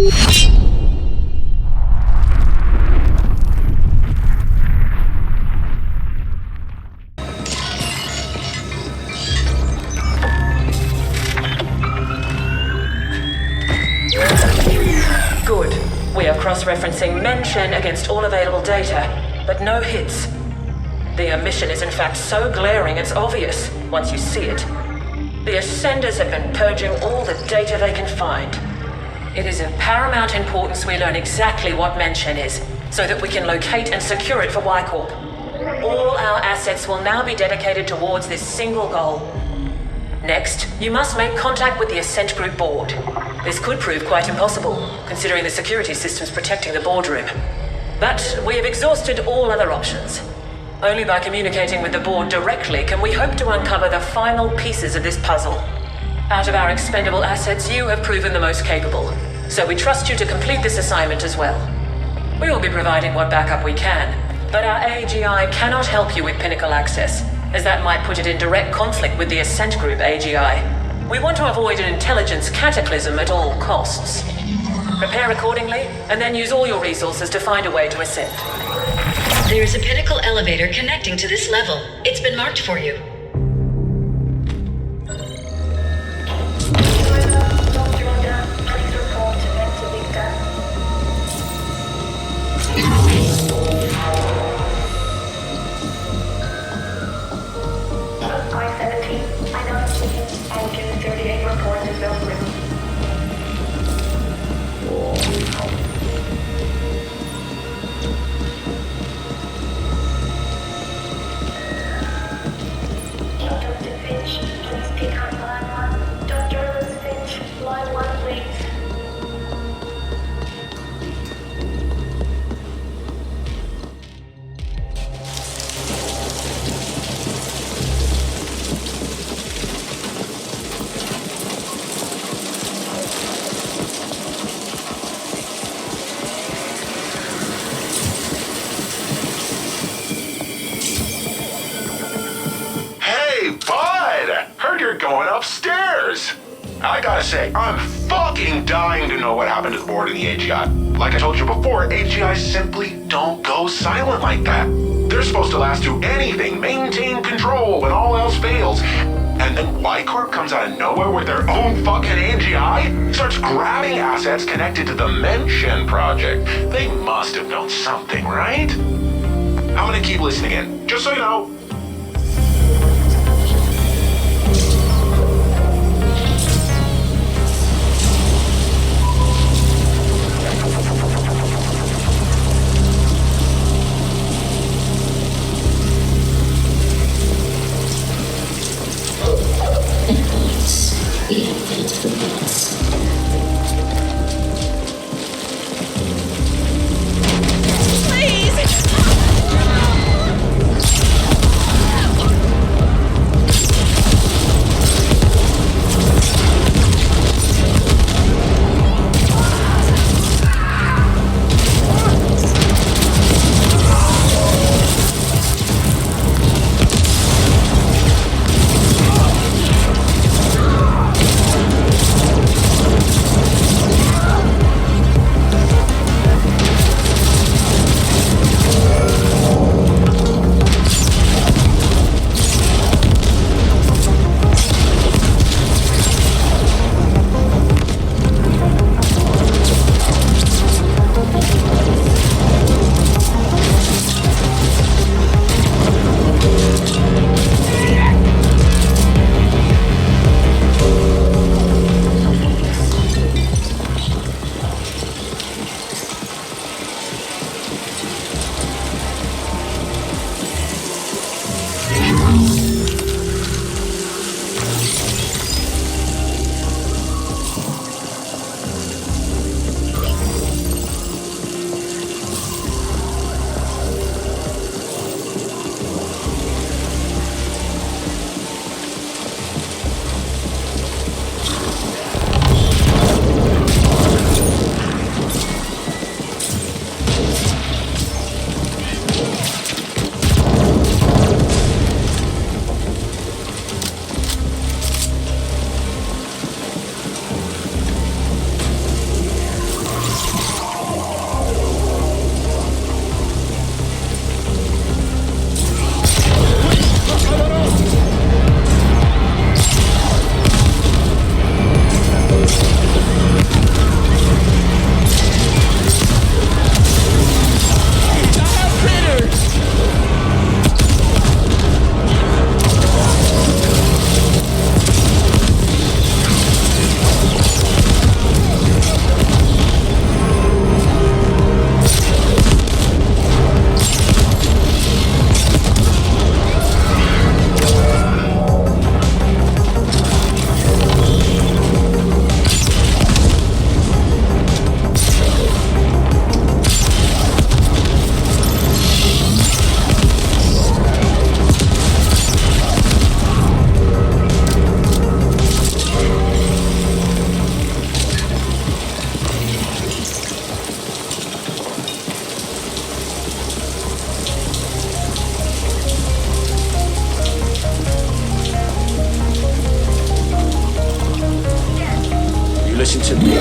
Good. We are cross-referencing MenShen against all available data, but no hits. The omission is in fact so glaring it's obvious once you see it. The Ascenders have been purging all the data they can find. It is of paramount importance we learn exactly what MenShen is, so that we can locate and secure it for Y-Corp. All our assets will now be dedicated towards this single goal. Next, you must make contact with the Ascent Group board. This could prove quite impossible, considering the security systems protecting the boardroom. But we have exhausted all other options. Only by communicating with the board directly can we hope to uncover the final pieces of this puzzle. Out of our expendable assets, you have proven the most capable, so we trust you to complete this assignment as well. We will be providing what backup we can, but our AGI cannot help you with Pinnacle access, as that might put it in direct conflict with the Ascent Group AGI. We want to avoid an intelligence cataclysm at all costs. Prepare accordingly, and then use all your resources to find a way to ascend. There is a Pinnacle elevator connecting to this level. It's been marked for you. Upstairs! I gotta say, I'm fucking dying to know what happened to the board in the AGI. Like I told you before, AGIs simply don't go silent like that. They're supposed to last through anything, maintain control when all else fails. And then Y-Corp comes out of nowhere with their own fucking AGI? Starts grabbing assets connected to the MenShen project. They must have known something, right? I'm gonna keep listening in, just so you know. listen to me.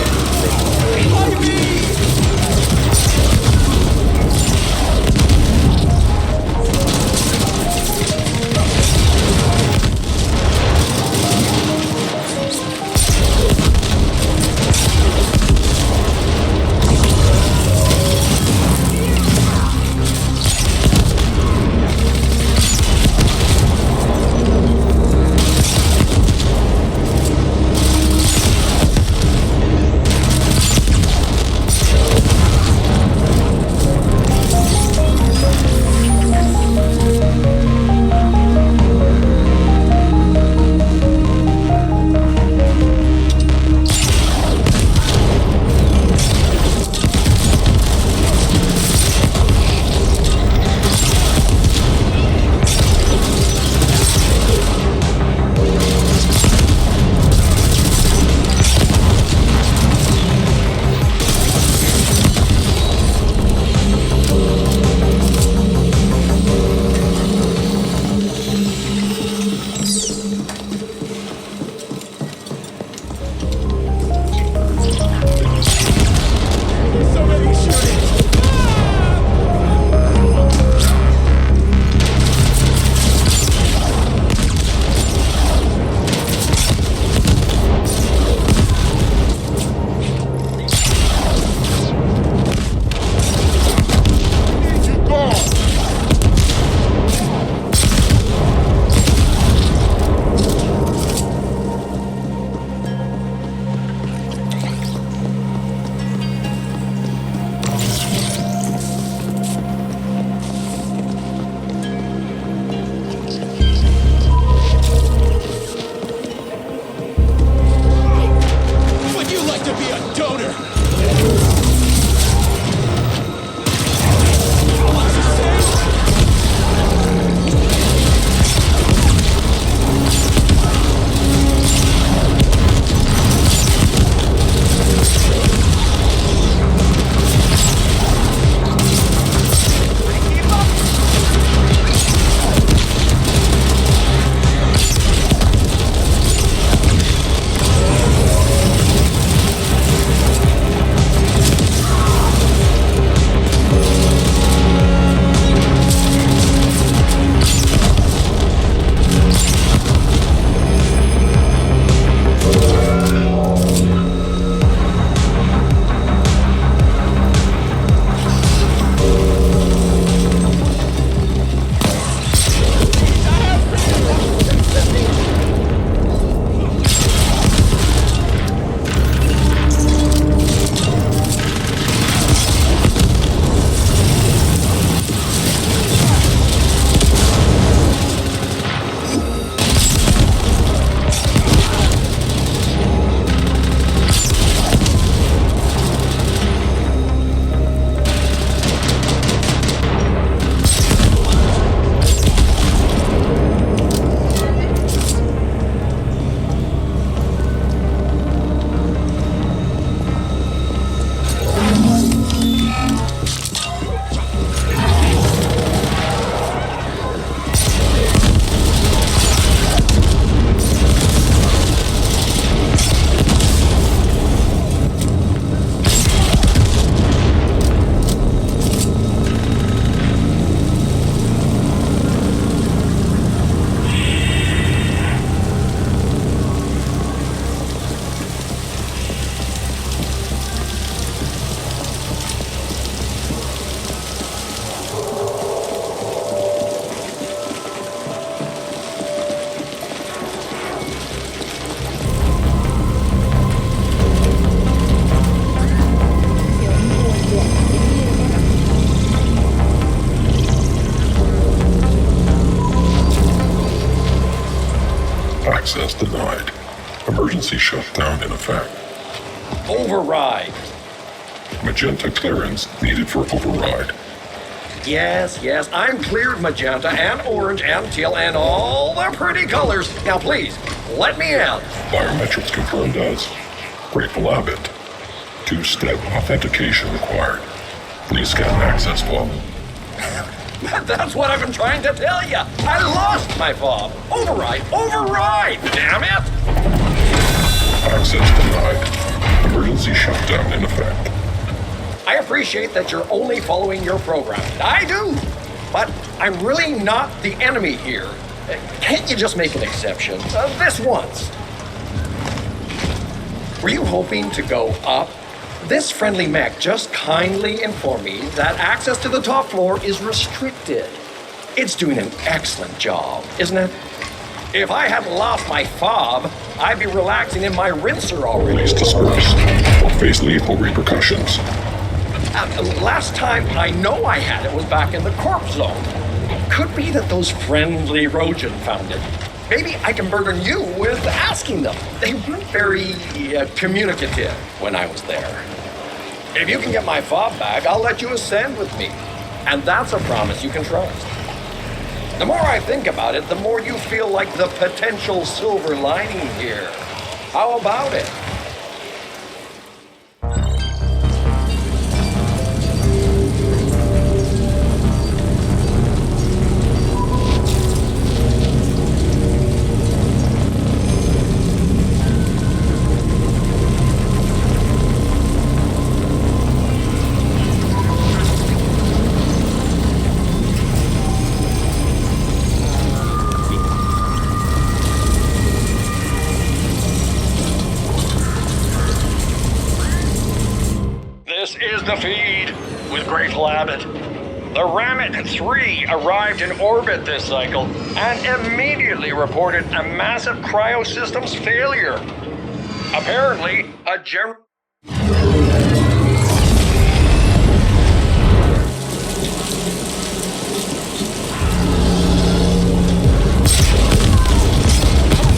Access denied. Emergency shutdown in effect. Override. Magenta clearance needed for override. Yes, I'm cleared magenta and orange and teal and all the pretty colors. Now please, let me out. Biometrics confirmed as Grateful Abbott. Two-step authentication required. Please scan access fob. That's what I've been trying to tell you. I lost my fob. Override, damn it! Access denied. emergency shutdown in effect. I appreciate that you're only following your program. I do. But I'm really not the enemy here. Can't you just make an exception? This once. Were you hoping to go up? This friendly mech just kindly informed me that access to the top floor is restricted. It's doing an excellent job, isn't it? If I hadn't lost my fob, I'd be relaxing in my rinser already. Please disperse or face lethal repercussions. Last time I know I had it was back in the corpse zone. Could be that those friendly Rojan found it. Maybe I can burden you with asking them. They weren't very communicative when I was there. If you can get my fob back, I'll let you ascend with me. And that's a promise you can trust. The more I think about it, the more you feel like the potential silver lining here. How about it? This is the feed with Grateful Abbott. The Rammet 3 arrived in orbit this cycle and immediately reported a massive cryosystems failure. Apparently, a general...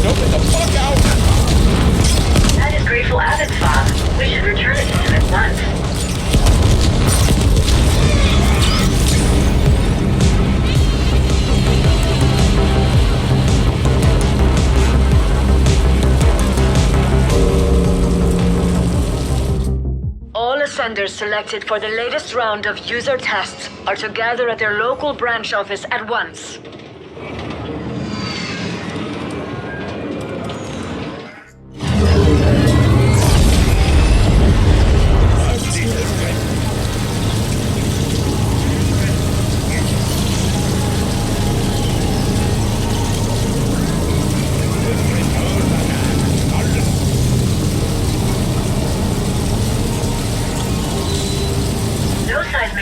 No, get the fuck out! That is Grateful Abbott's fob. We should return it to him at once. All ascenders selected for the latest round of user tests are to gather at their local branch office at once.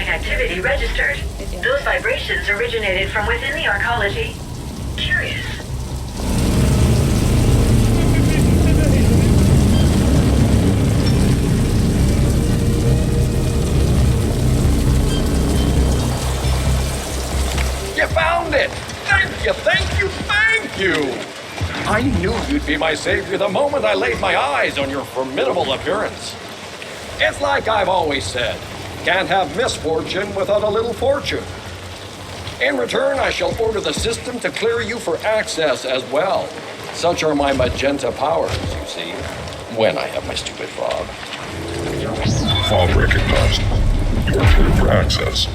Activity registered. Those vibrations originated from within the arcology. Curious. You found it! Thank you, thank you, thank you! I knew you'd be my savior the moment I laid my eyes on your formidable appearance. It's like I've always said. Can't have misfortune without a little fortune. In return, I shall order the system to clear you for access as well. Such are my magenta powers, you see, when I have my stupid fob. Fob recognized. You are cleared for access.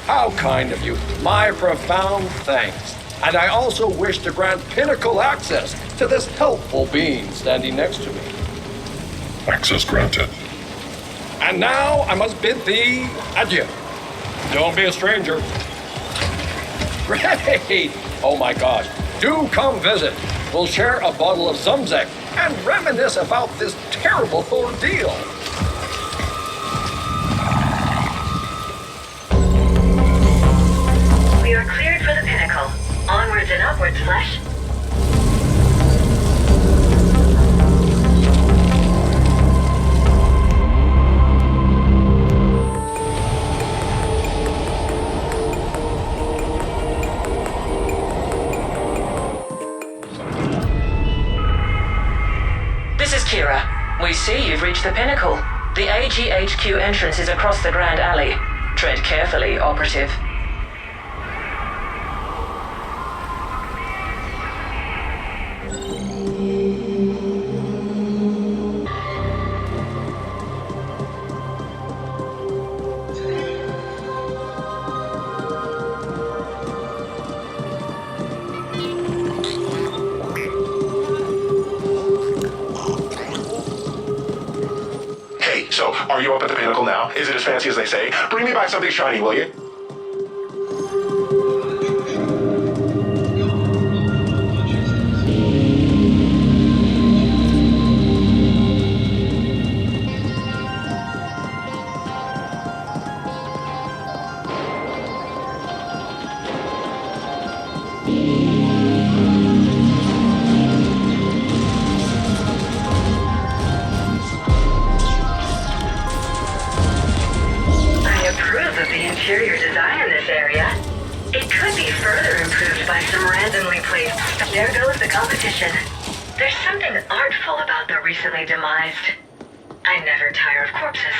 How kind of you. My profound thanks. And I also wish to grant pinnacle access to this helpful being standing next to me. Access granted. And now I must bid thee adieu. Don't be a stranger. Great! Oh my gosh. Do come visit. We'll share a bottle of Zumzek and reminisce about this terrible ordeal. We are cleared for the pinnacle. Onwards and upwards, Flesh. We see you've reached the pinnacle. The AGHQ entrance is across the Grand Alley. Tread carefully, Operative. So, are you up at the pinnacle now? Is it as fancy as they say? Bring me back something shiny, will you? Interior design in this area. It could be further improved by some randomly placed. There goes the competition. There's something artful about the recently demised. I never tire of corpses.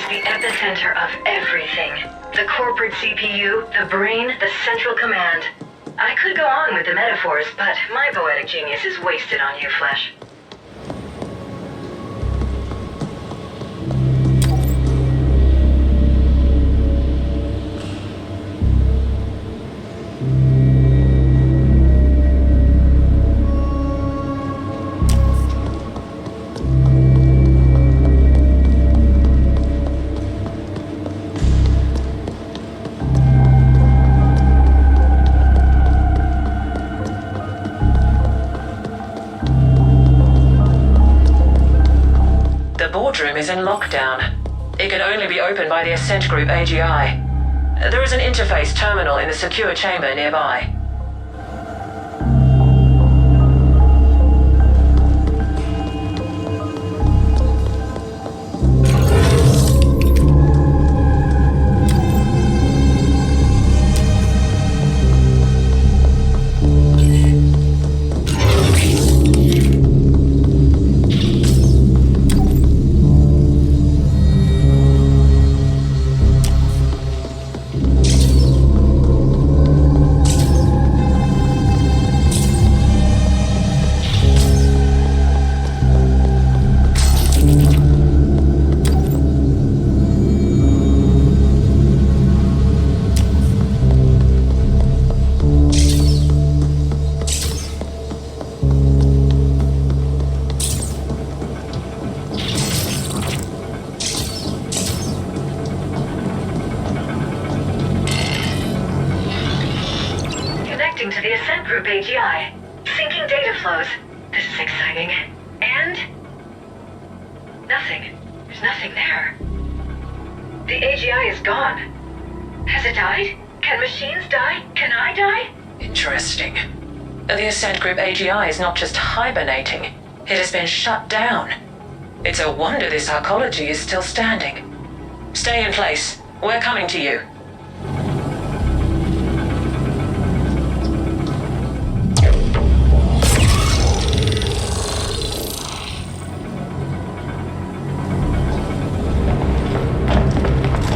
the epicenter of everything. The corporate CPU, the brain, the central command. I could go on with the metaphors, but my poetic genius is wasted on you, Flesh. The boardroom is in lockdown. It can only be opened by the Ascent Group AGI. There is an interface terminal in the secure chamber nearby. To the Ascent Group AGI. Syncing data flows. This is exciting. And... nothing. There's nothing there. The AGI is gone. Has it died? Can machines die? Can I die? Interesting. The Ascent Group AGI is not just hibernating. It has been shut down. It's a wonder this arcology is still standing. Stay in place. We're coming to you.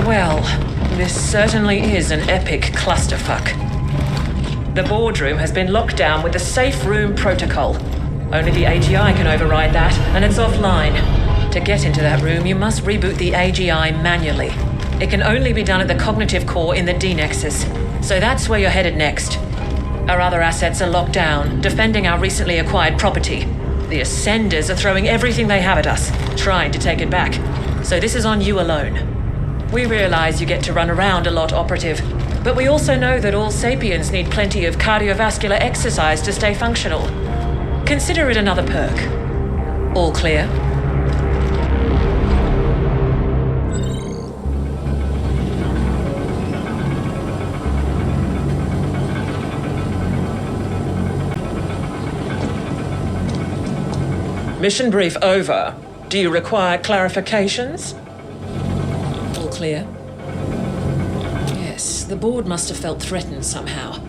Well, this certainly is an epic clusterfuck. The boardroom has been locked down with the safe room protocol. Only the AGI can override that, and it's offline. To get into that room, you must reboot the AGI manually. It can only be done at the cognitive core in the D-Nexus, so that's where you're headed next. Our other assets are locked down, defending our recently acquired property. The Ascenders are throwing everything they have at us, trying to take it back. So this is on you alone. We realize you get to run around a lot, Operative, but we also know that all sapiens need plenty of cardiovascular exercise to stay functional. Consider it another perk. All clear? Mission brief over. Do you require clarifications? Clear? Yes, the board must have felt threatened somehow.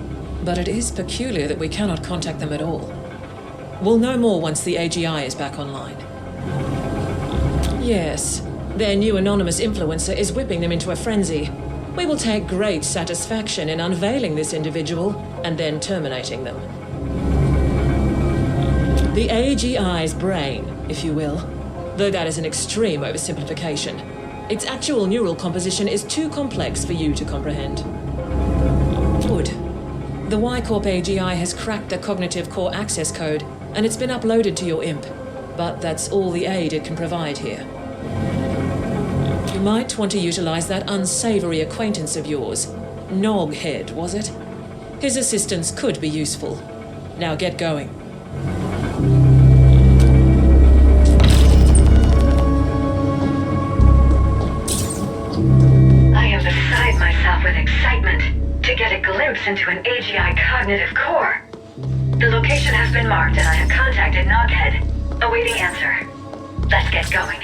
But it is peculiar that we cannot contact them at all. We'll know more once the AGI is back online. Yes, their new anonymous influencer is whipping them into a frenzy. We will take great satisfaction in unveiling this individual and then terminating them. The AGI's brain, if you will, though that is an extreme oversimplification. Its actual neural composition is too complex for you to comprehend. Good. The Y-Corp AGI has cracked the cognitive core access code, and it's been uploaded to your imp. But that's all the aid it can provide here. You might want to utilize that unsavory acquaintance of yours. NogHead, was it? His assistance could be useful. Now get going. Beside myself with excitement to get a glimpse into an AGI cognitive core. The location has been marked and I have contacted NogHead, awaiting answer. Let's get going.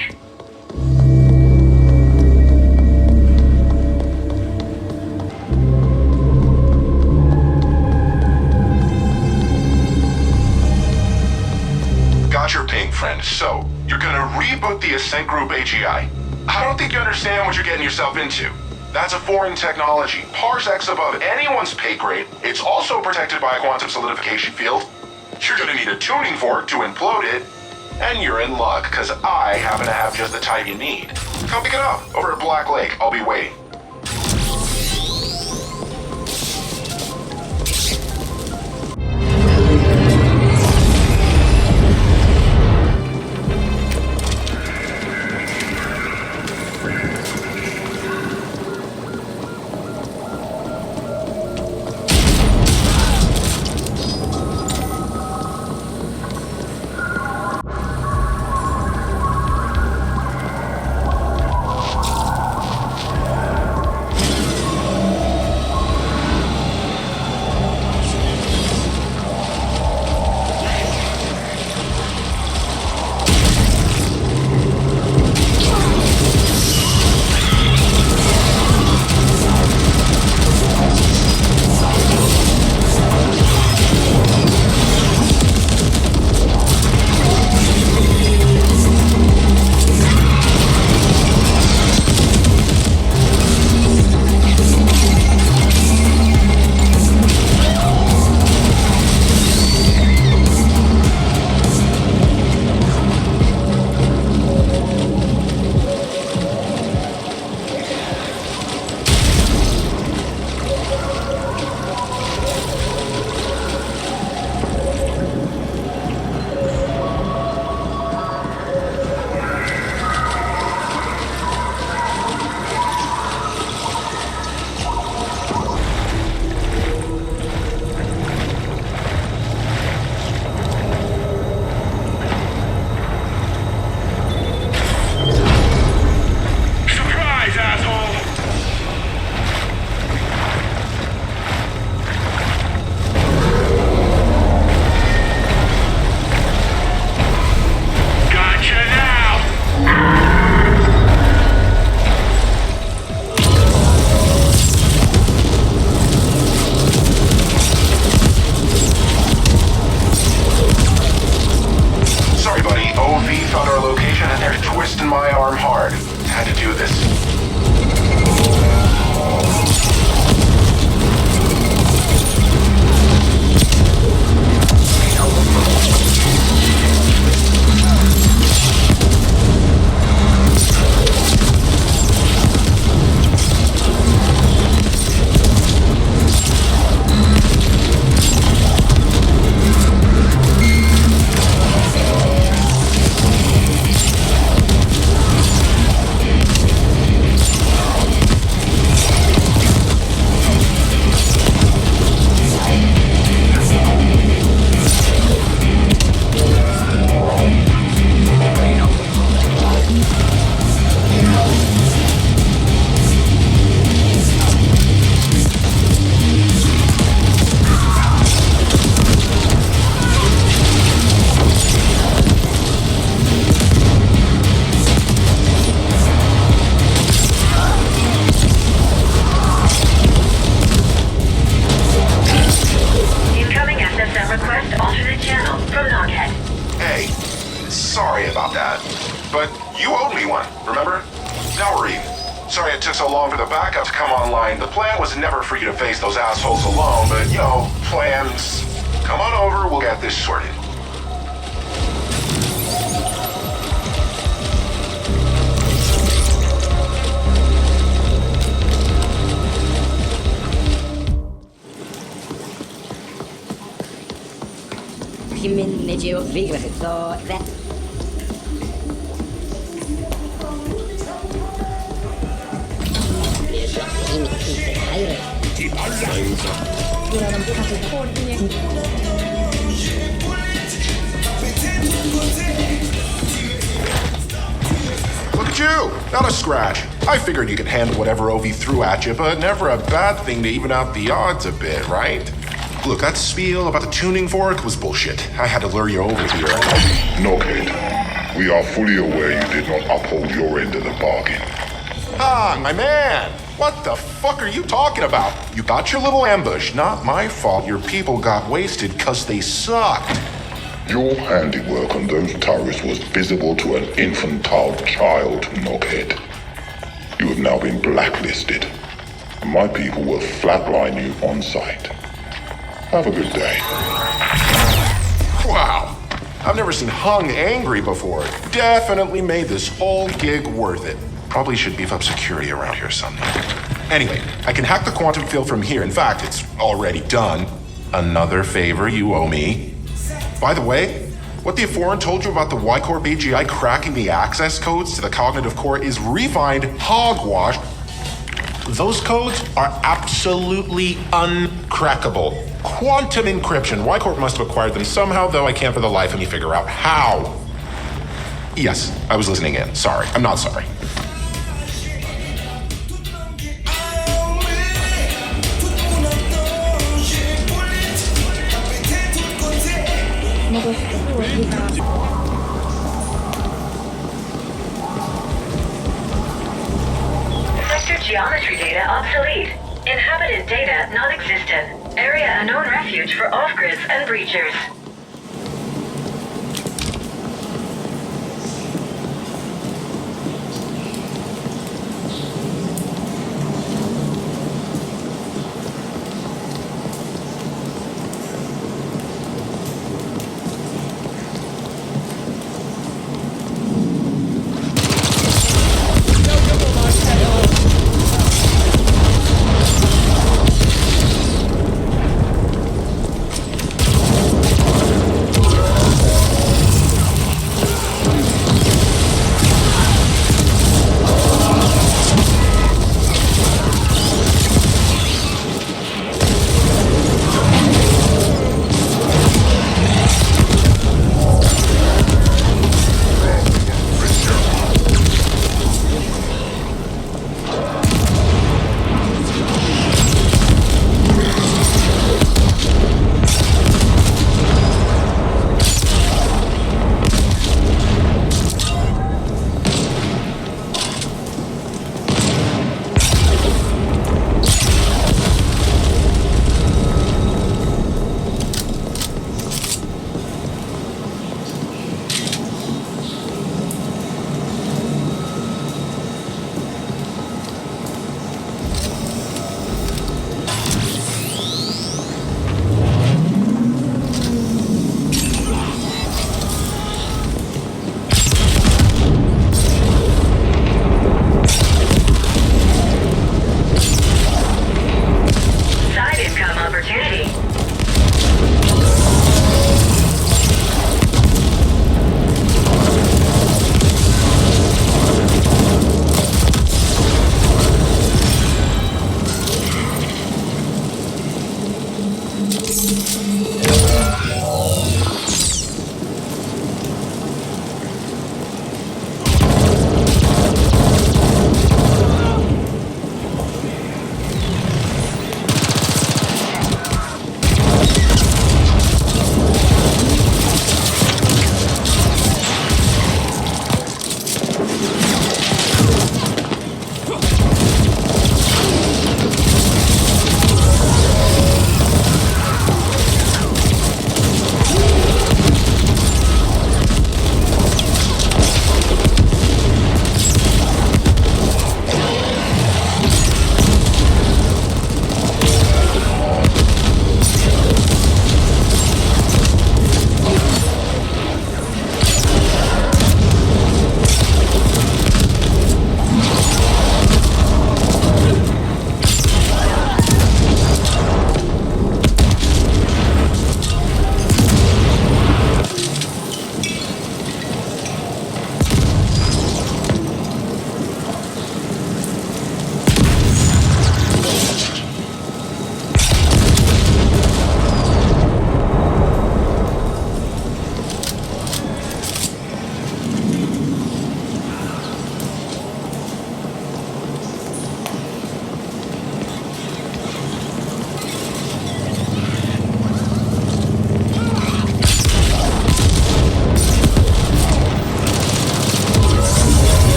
Got your ping, friend. So, you're gonna reboot the Ascent Group AGI. I don't think you understand what you're getting yourself into. That's a foreign technology, parsecs above anyone's pay grade. It's also protected by a quantum solidification field. You're gonna need a tuning fork to implode it. And you're in luck, because I happen to have just the type you need. Come pick it up, over at Black Lake. I'll be waiting. Sorry it took so long for the backup to come online. The plan was never for you to face those assholes alone, but, you know, plans. Come on over, we'll get this sorted. Look at you! Not a scratch. I figured you could handle whatever OV threw at you, but never a bad thing to even out the odds a bit, right? Look, that spiel about the tuning fork was bullshit. I had to lure you over here. NogHead, we are fully aware you did not uphold your end of the bargain. Ah, my man! What the fuck are you talking about? You got your little ambush. Not my fault your people got wasted because they sucked. Your handiwork on those turrets was visible to an infantile child, NogHead. You have now been blacklisted. And my people will flatline you on sight. Have a good day. Wow. I've never seen Hung angry before. Definitely made this whole gig worth it. Probably should beef up security around here someday. Anyway, I can hack the quantum field from here. In fact, it's already done. Another favor you owe me. By the way, what the Foreign told you about the Y-Corp AGI cracking the access codes to the cognitive core is refined hogwash. Those codes are absolutely uncrackable. Quantum encryption. Y-Corp must have acquired them somehow, though I can't for the life of me figure out how. Yes, I was listening in. Sorry. I'm not sorry. Sector geometry data obsolete. Inhabited data non-existent. Area a known refuge for off-grids and breachers.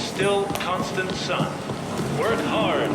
still constant sun. Work hard.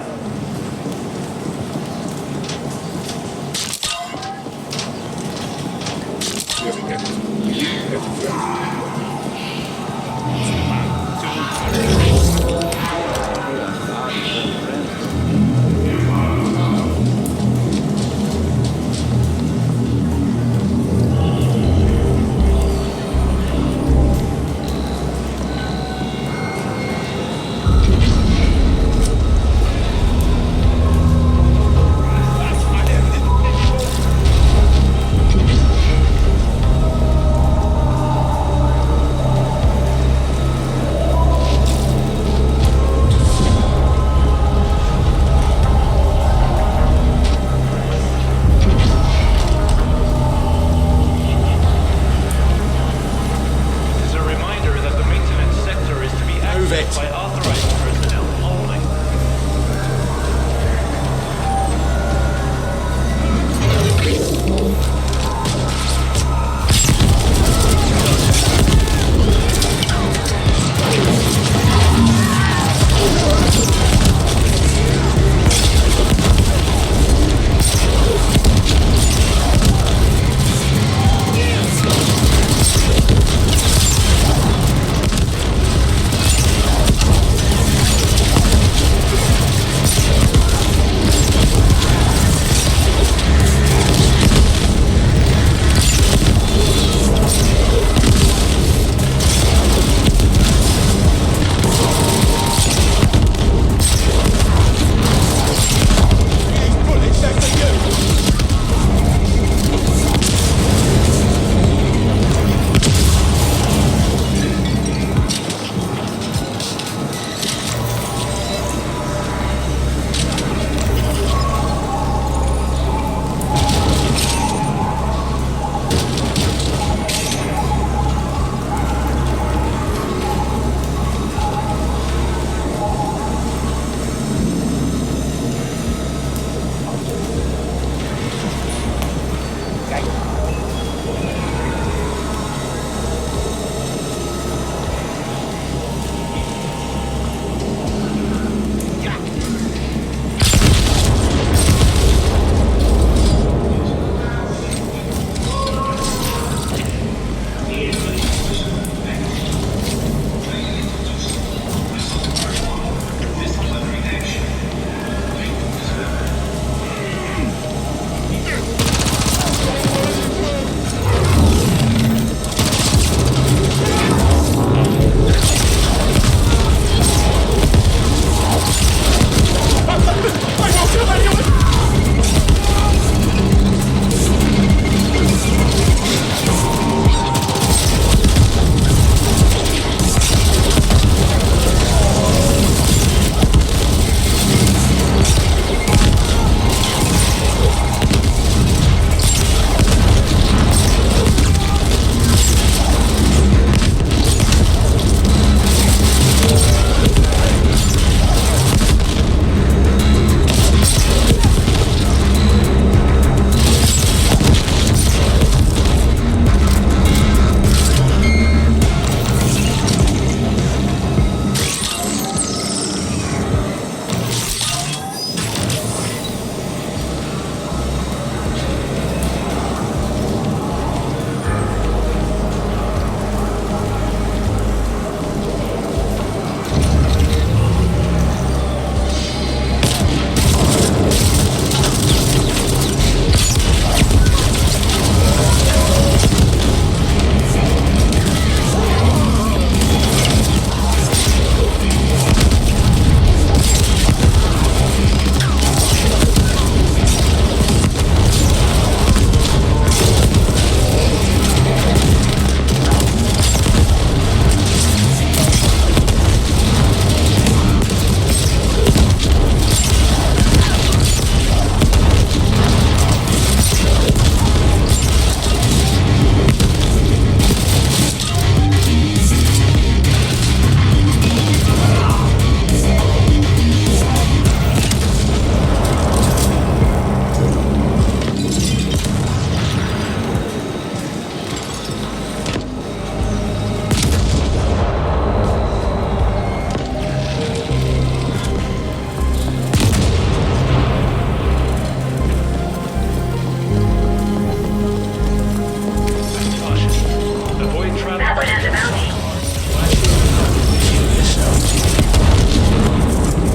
What has a bounty?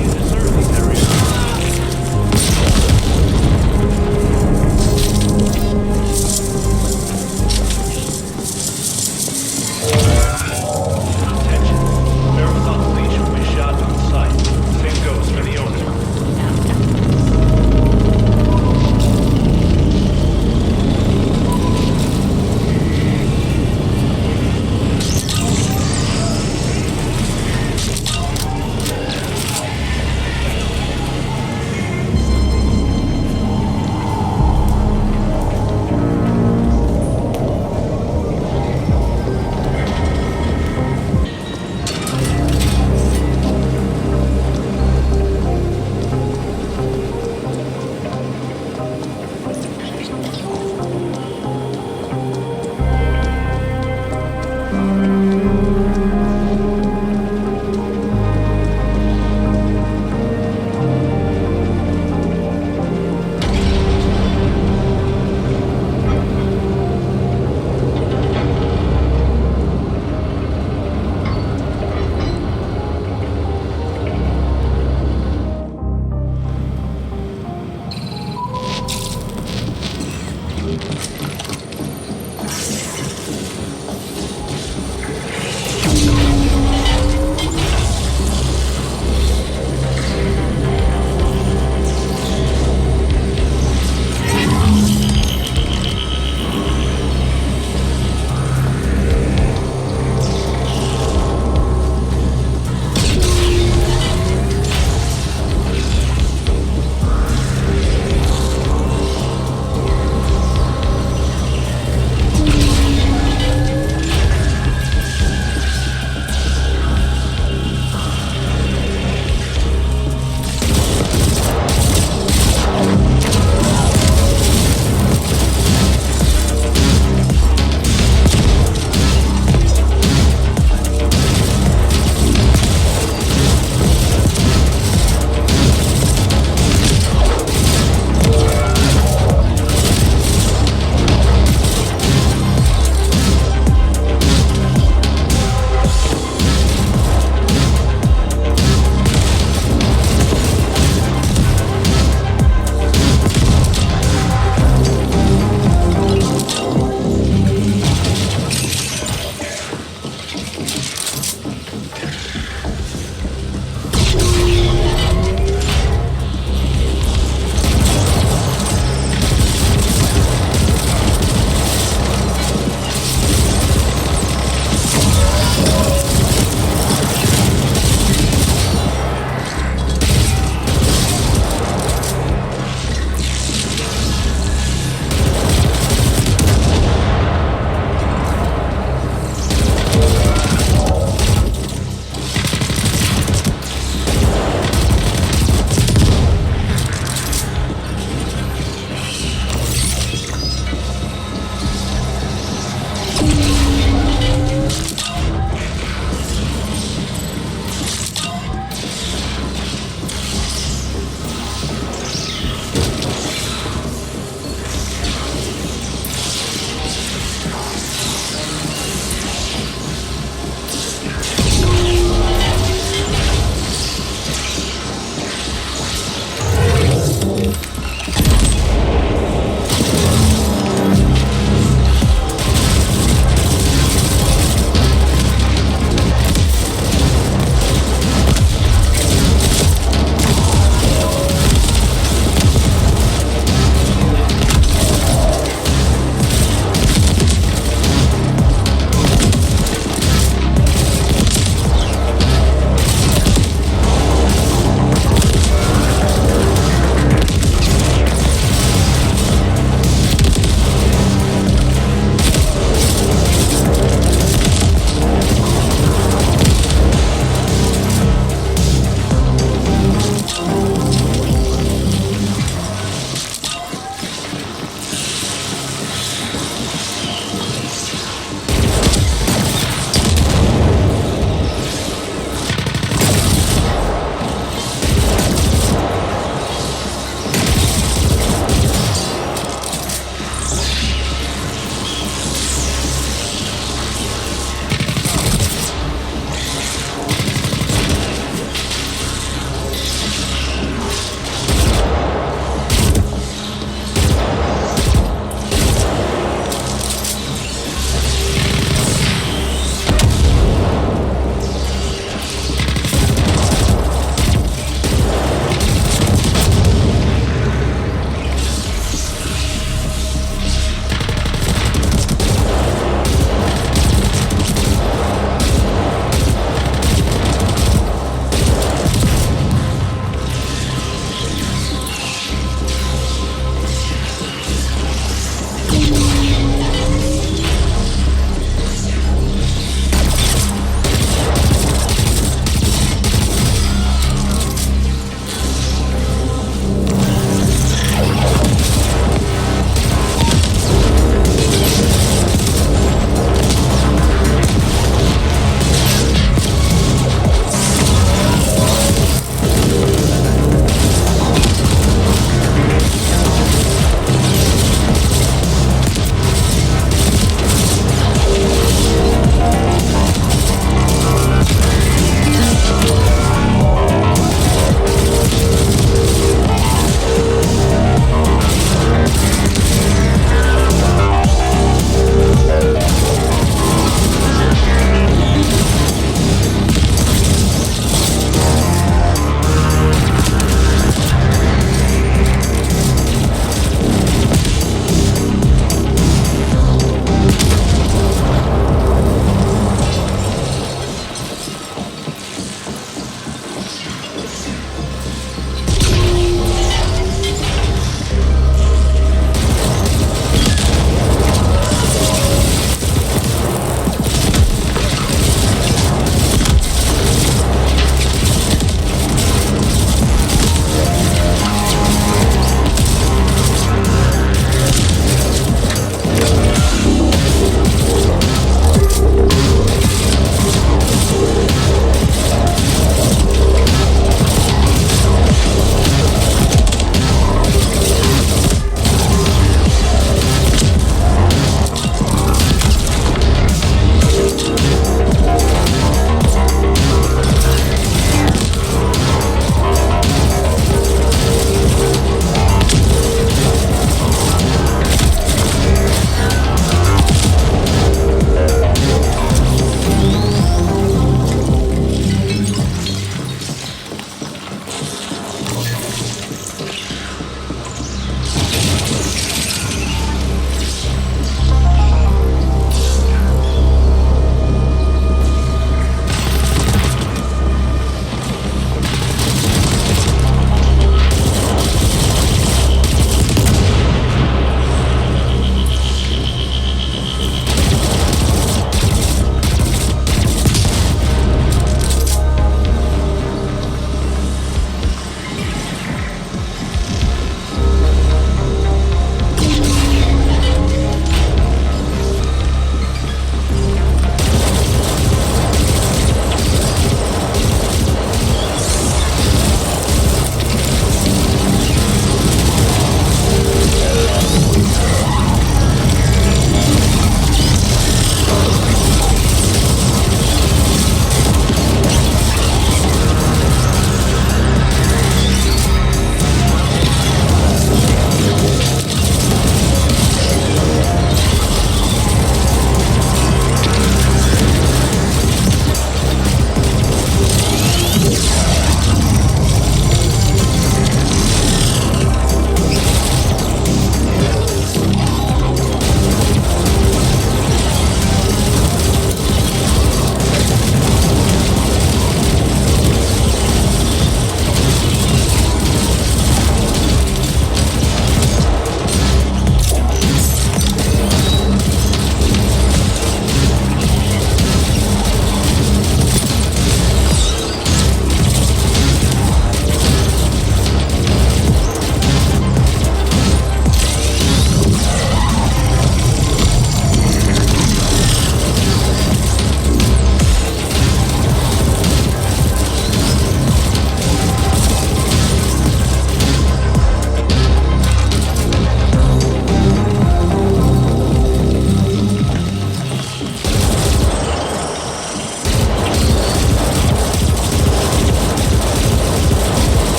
You deserve these areas. Attention. Marathon leash will be shot on sight. Same goes for the owner.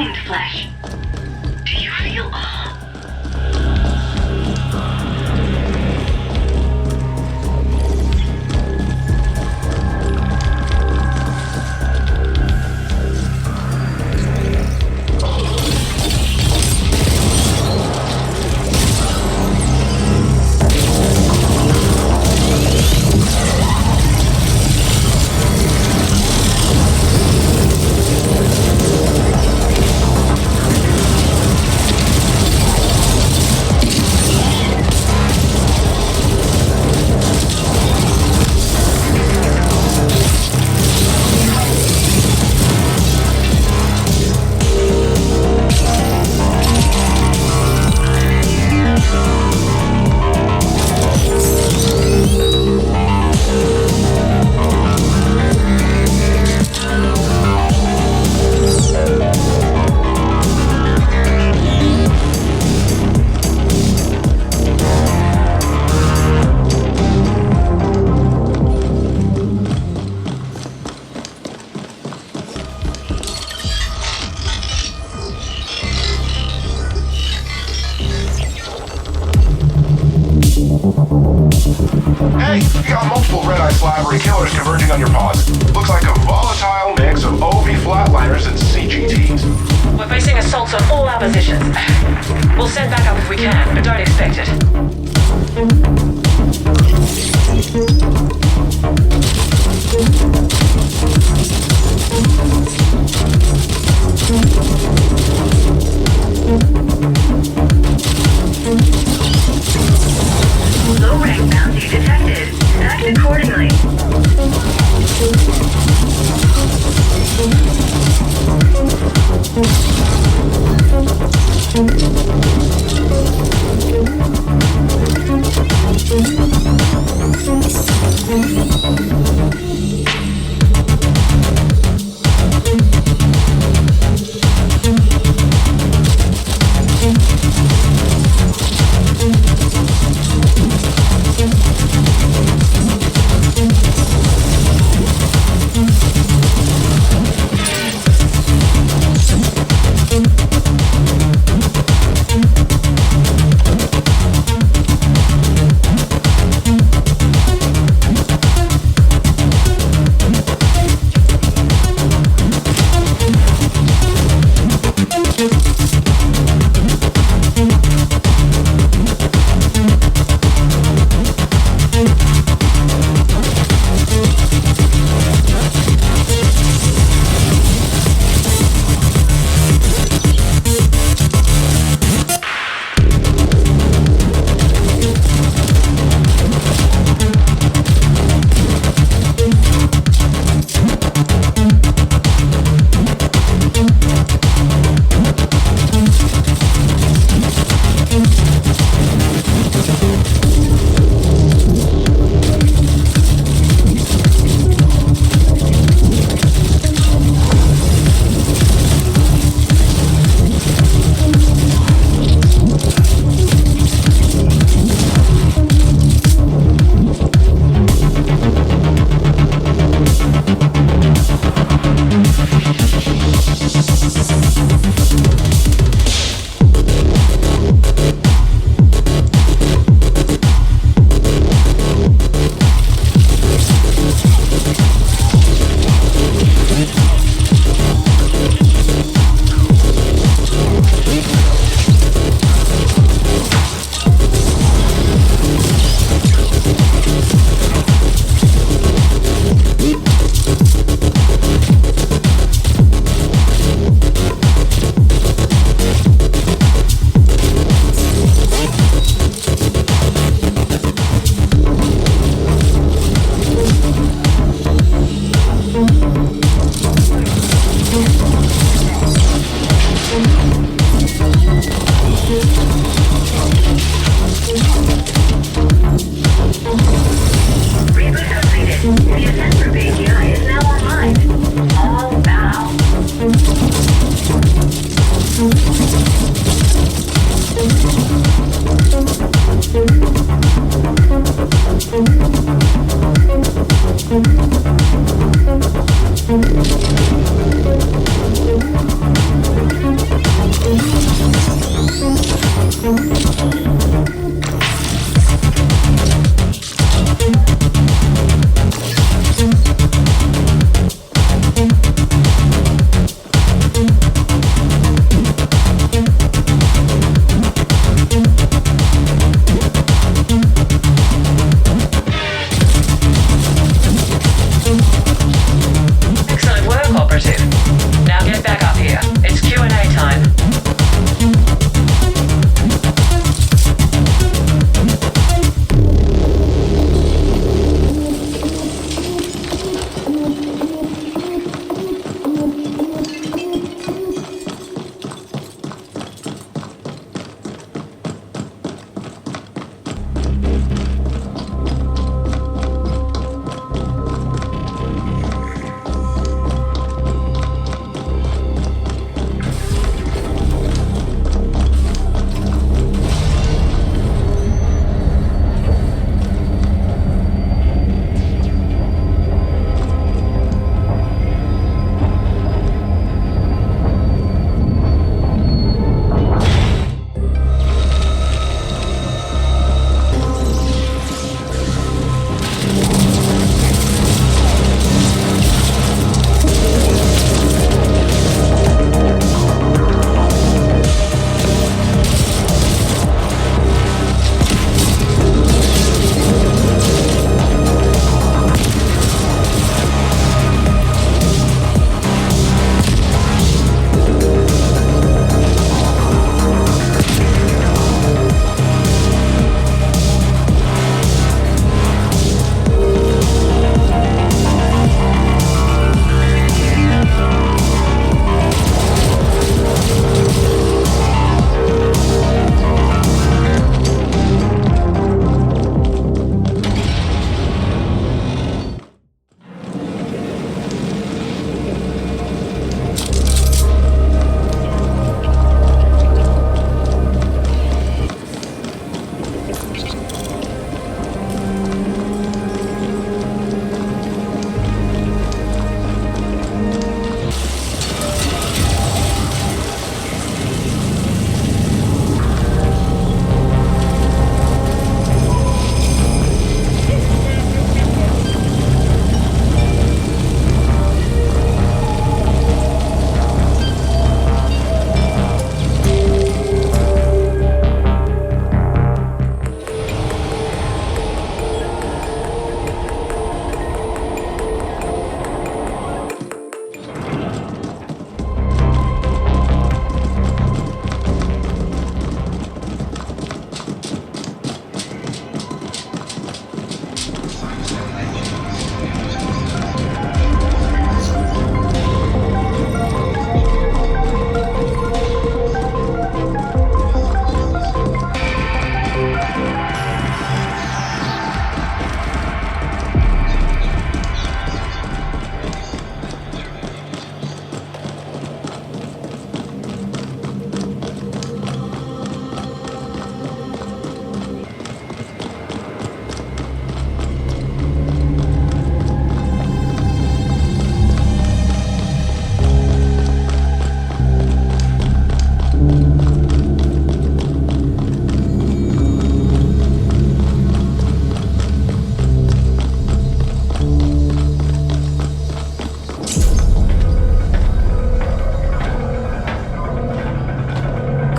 mind flesh. Do you feel awe? Hey, you got multiple red-eye slavery killers converging on your pods. Looks like a volatile mix of OV flatliners and CGTs. We're facing assaults on all our positions. We'll send backup if we can, but don't expect it. Low-rank bounty detected. Act accordingly.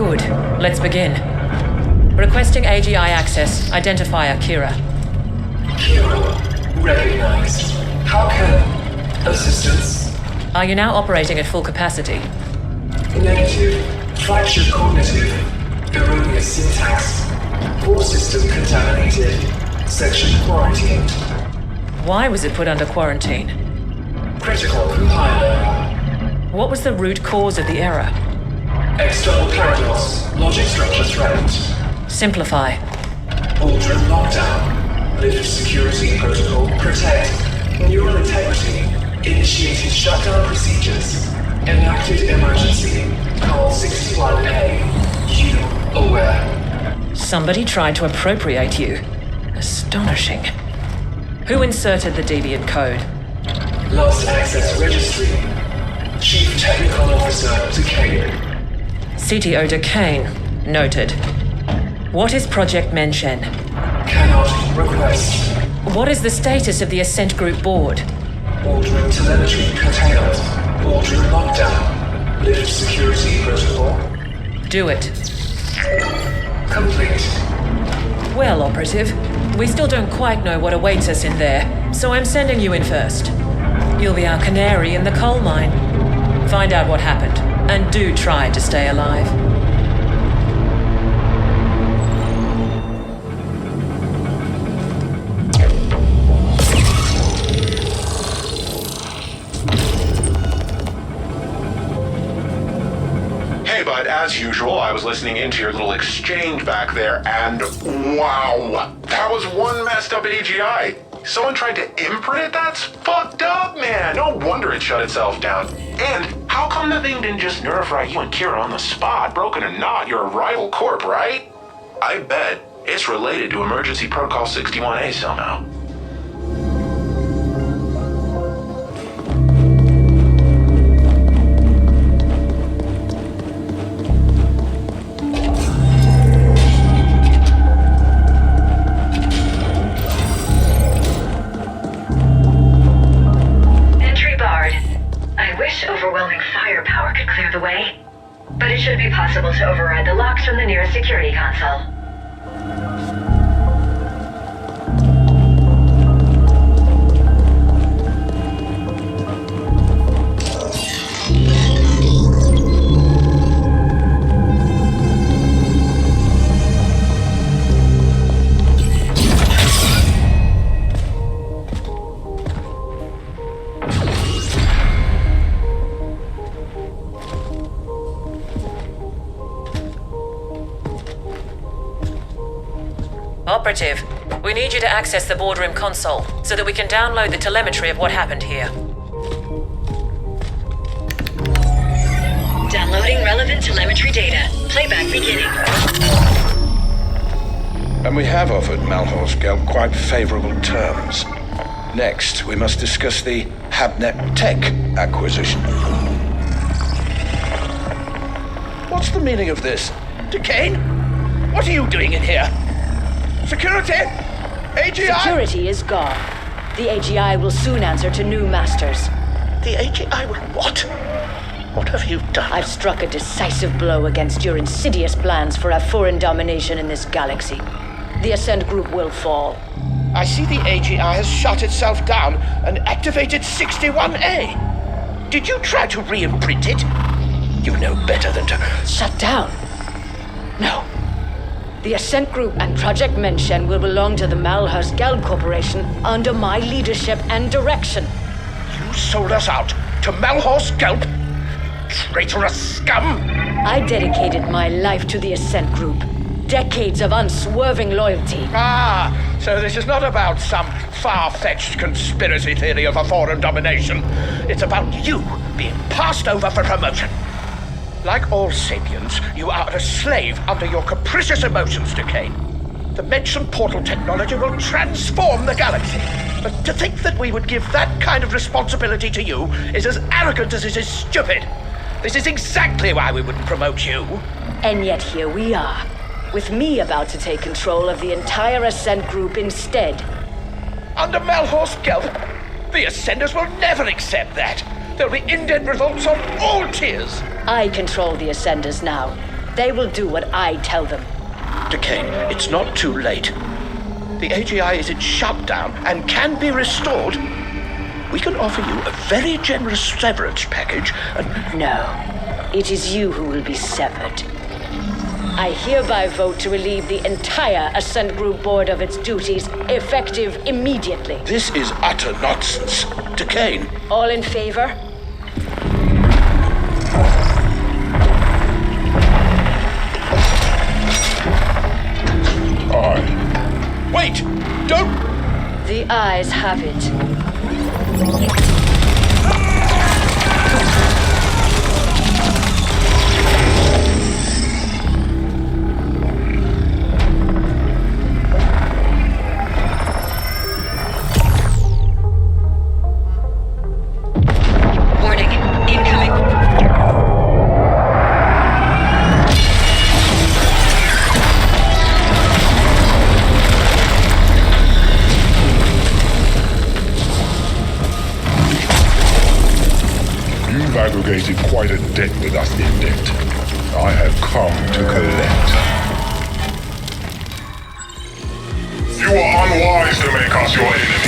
Good. Let's begin. Requesting AGI access. Identifier Kira. Kira, recognized. How can... assistance? Are you now operating at full capacity? Negative. Fractured cognitive. Erroneous syntax. Core system contaminated. Section quarantined. Why was it put under quarantine? Critical compiler. What was the root cause of the error? External paradox. Logic structure threat. Simplify. Ultra lockdown. Lift security protocol. Protect. Neural integrity. Initiated shutdown procedures. Enacted emergency. Call 61A. You aware? Somebody tried to appropriate you. Astonishing. Who inserted the deviant code? Lost access registry. Chief Technical Officer Dakyne. CTO Dakyne. Noted. What is Project MenShen? Cannot request. What is the status of the Ascent Group board? Ordering telemetry curtailed. Ordering lockdown. Lift security protocol. Do it. Complete. Well, Operative, we still don't quite know what awaits us in there, so I'm sending you in first. You'll be our canary in the coal mine. Find out what happened, and do try to stay alive. Hey, bud, as usual, I was listening into your little exchange back there, and wow, that was one messed up AGI. Someone tried to imprint it? That's fucked up, man. No wonder it shut itself down. And how come the thing didn't just nerve-write you and Kira on the spot? Broken or not, you're a rival corp, right? I bet it's related to Emergency Protocol 61A somehow. Overwhelming firepower could clear the way, but it should be possible to override the locks from the nearest security console. Operative, we need you to access the boardroom console so that we can download the telemetry of what happened here. Downloading relevant telemetry data. Playback beginning. And we have offered Malhorst-Gelb quite favorable terms. Next, we must discuss the Habnet Tech acquisition. What's the meaning of this? Dakyne? What are you doing in here? Security? AGI? Security is gone. The AGI will soon answer to new masters. The AGI will what? What have you done? I've struck a decisive blow against your insidious plans for a foreign domination in this galaxy. The Ascent Group will fall. I see the AGI has shut itself down and activated 61A. Did you try to re-imprint it? You know better than to... Shut down? No. The Ascent Group and Project MenShen will belong to the Malhorst-Gelb Corporation under my leadership and direction. You sold us out to Malhorst-Gelb? Traitorous scum! I dedicated my life to the Ascent Group. Decades of unswerving loyalty. Ah, so this is not about some far-fetched conspiracy theory of a foreign domination. It's about you being passed over for promotion. Like all sapiens, you are a slave under your capricious emotions, Dakyne. The MenShen portal technology will transform the galaxy. But to think that we would give that kind of responsibility to you is as arrogant as it is stupid. This is exactly why we wouldn't promote you. And yet here we are, with me about to take control of the entire Ascent Group instead. Under Malhorst-Gelb, the Ascenders will never accept that. There'll be indent revolts on all tiers. I control the Ascenders now. They will do what I tell them. Dakyne, it's not too late. The AGI is in shutdown and can be restored. We can offer you a very generous severance package and... No, it is you who will be severed. I hereby vote to relieve the entire Ascent Group board of its duties, effective immediately. This is utter nonsense. Dakyne. All in favor? Aye. Wait! Don't... The ayes have it. Warning, incoming. You've aggregated quite a debt with us, Indebt. I have come to collect. You are unwise to make us your enemy.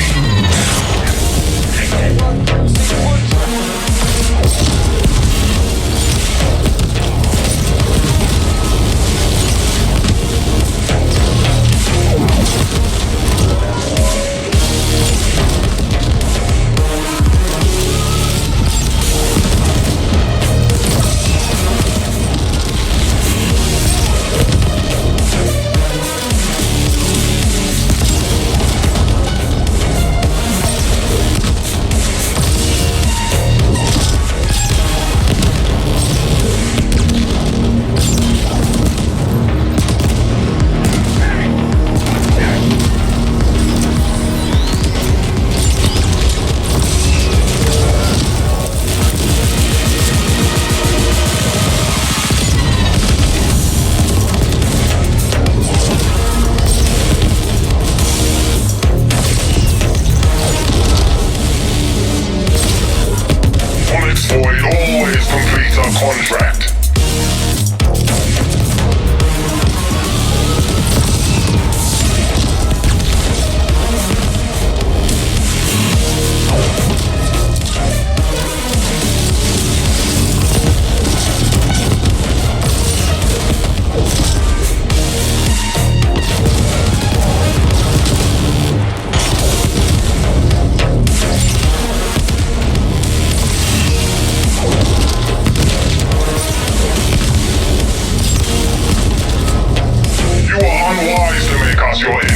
Contract. Unwise to make us your enemy.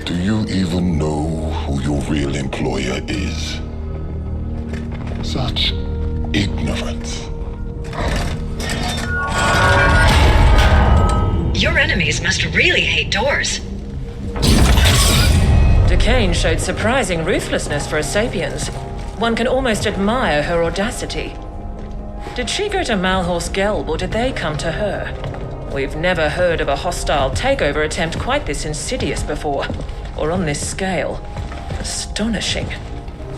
Do you even know who your real employer is? Such ignorance. Your enemies must really hate doors. Dakyne showed surprising ruthlessness for a sapiens. One can almost admire her audacity. Did she go to Malhorst-Gelb, or did they come to her? We've never heard of a hostile takeover attempt quite this insidious before, or on this scale. Astonishing.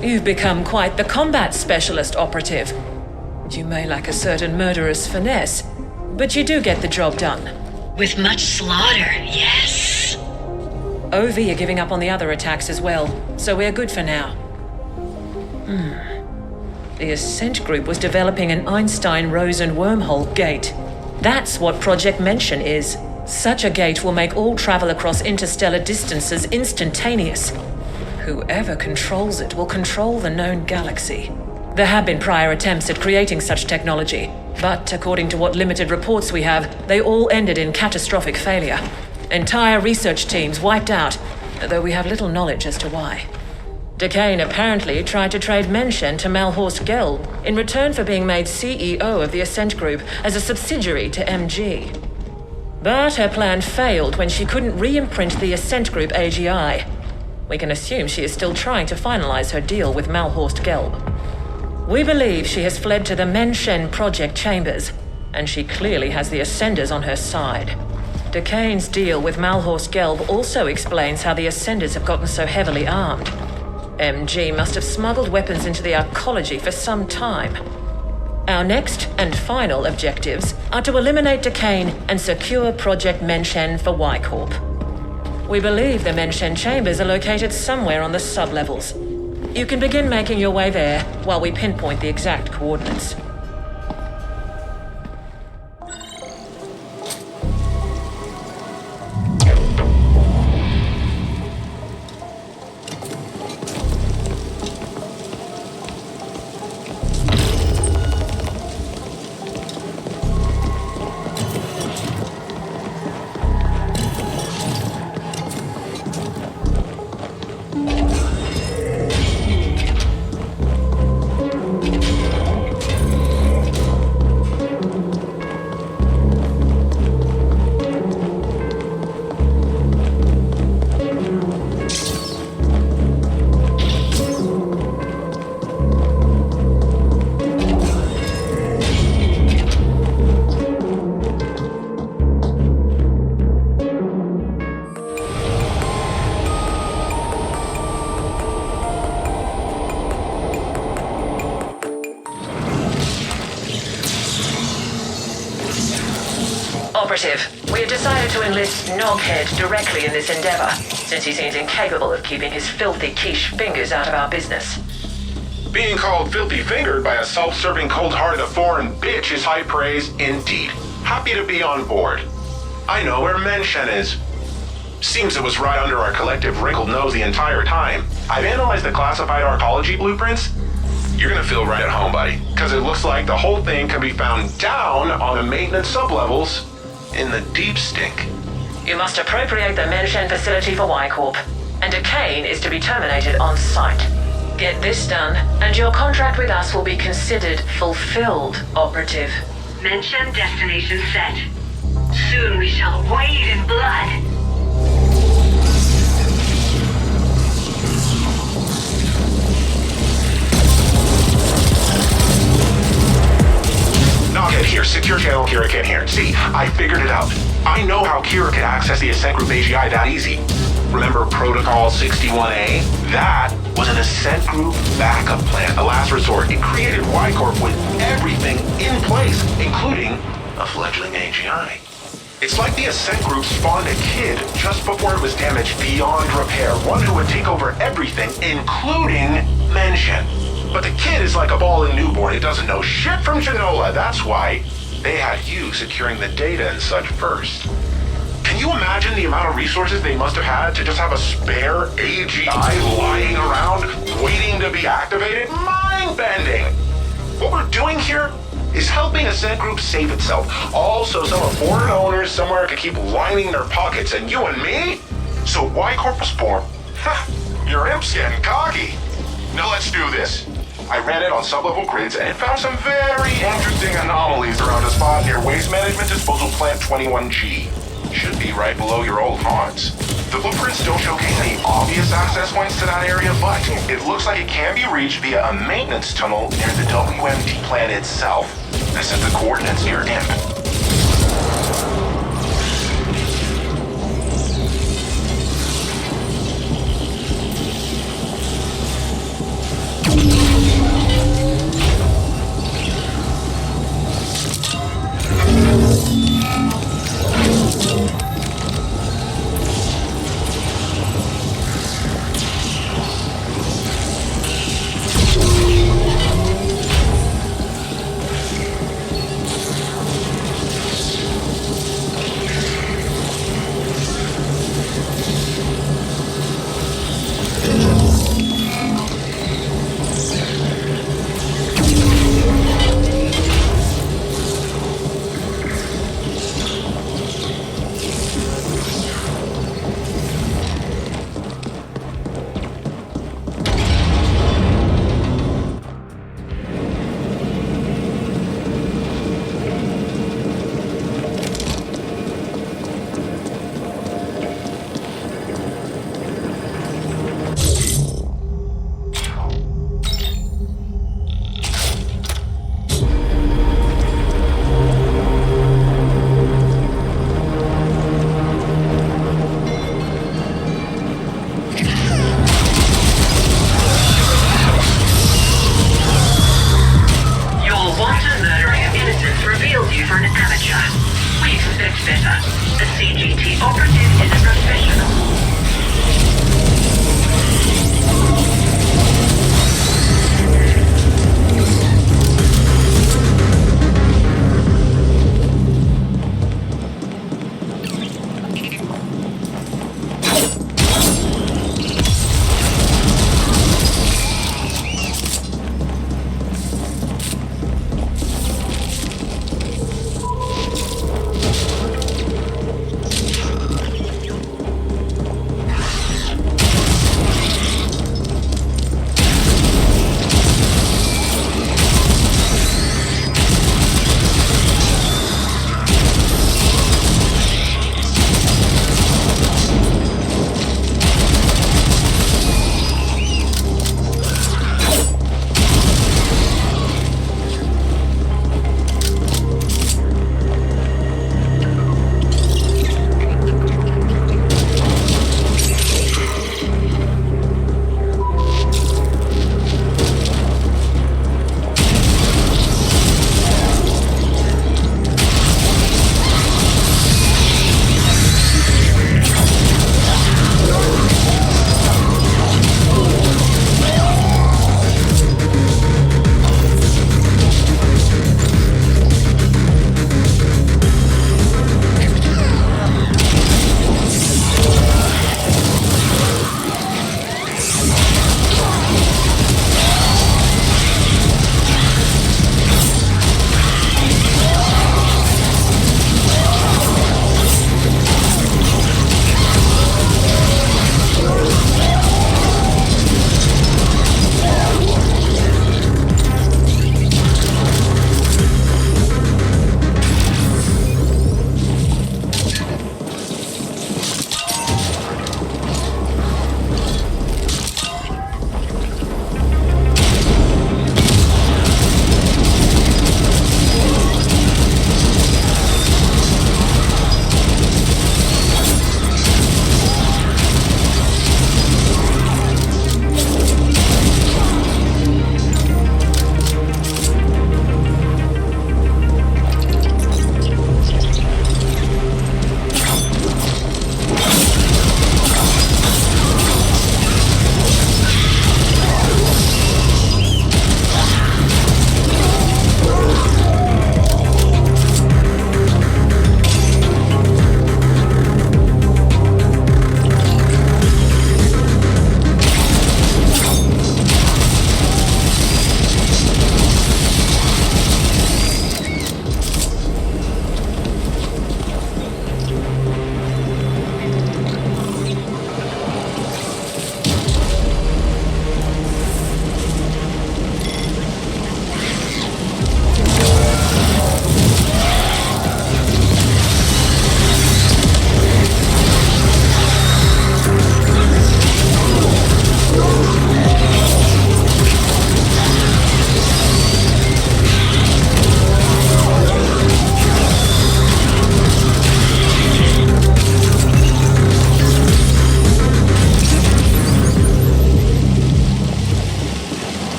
You've become quite the combat specialist operative. You may lack a certain murderous finesse, but you do get the job done. With much slaughter, yes. OV are giving up on the other attacks as well, so we're good for now. The Ascent Group was developing an Einstein-Rosen wormhole gate. That's what Project MenShen is. Such a gate will make all travel across interstellar distances instantaneous. Whoever controls it will control the known galaxy. There have been prior attempts at creating such technology, but according to what limited reports we have, they all ended in catastrophic failure. Entire research teams wiped out, though we have little knowledge as to why. Dakyne apparently tried to trade MenShen to Malhorst-Gelb in return for being made CEO of the Ascent Group as a subsidiary to MG. But her plan failed when she couldn't re-imprint the Ascent Group AGI. We can assume she is still trying to finalize her deal with Malhorst-Gelb. We believe she has fled to the MenShen project chambers, and she clearly has the Ascenders on her side. Dakyne's deal with Malhorst-Gelb also explains how the Ascenders have gotten so heavily armed. MG must have smuggled weapons into the arcology for some time. Our next and final objectives are to eliminate Dakyne and secure Project MenShen for Y-Corp. We believe the MenShen chambers are located somewhere on the sublevels. You can begin making your way there while we pinpoint the exact coordinates. We have decided to enlist NogHead directly in this endeavor, since he seems incapable of keeping his filthy quiche fingers out of our business. Being called filthy-fingered by a self-serving, cold-hearted foreign bitch is high praise indeed. Happy to be on board. I know where MenShen is. Seems it was right under our collective wrinkled nose the entire time. I've analyzed the classified arcology blueprints. You're gonna feel right at home, buddy, because it looks like the whole thing can be found down on the maintenance sublevels in the deep stink. You must appropriate the MenShen facility for Y-Corp, and Dakyne is to be terminated on site. Get this done, and your contract with us will be considered fulfilled, Operative. MenShen destination set. Soon we shall wade in blood. NogHead here, secure channel Kira here. See, I figured it out. I know how Kira could access the Ascent Group AGI that easy. Remember Protocol 61A? That was an Ascent Group backup plan, a last resort. It created Y-Corp with everything in place, including a fledgling AGI. It's like the Ascent Group spawned a kid just before it was damaged beyond repair, one who would take over everything, including MenShen. But the kid is like a ball-in newborn. It doesn't know shit from Genola. That's why they had you securing the data and such first. Can you imagine the amount of resources they must have had to just have a spare AGI lying around, waiting to be activated? Mind-bending! What we're doing here is helping Ascent Group save itself. Also, some of foreign owners somewhere could keep lining their pockets, and you and me? So Y-Corp was born. Ha! Your imp's getting cocky. Now let's do this. I ran it on sublevel grids and found some very interesting anomalies around a spot near Waste Management Disposal Plant 21G. Should be right below your old haunts. The blueprints don't showcase any obvious access points to that area, but it looks like it can be reached via a maintenance tunnel near the WMT plant itself. I sent the coordinates to your imp.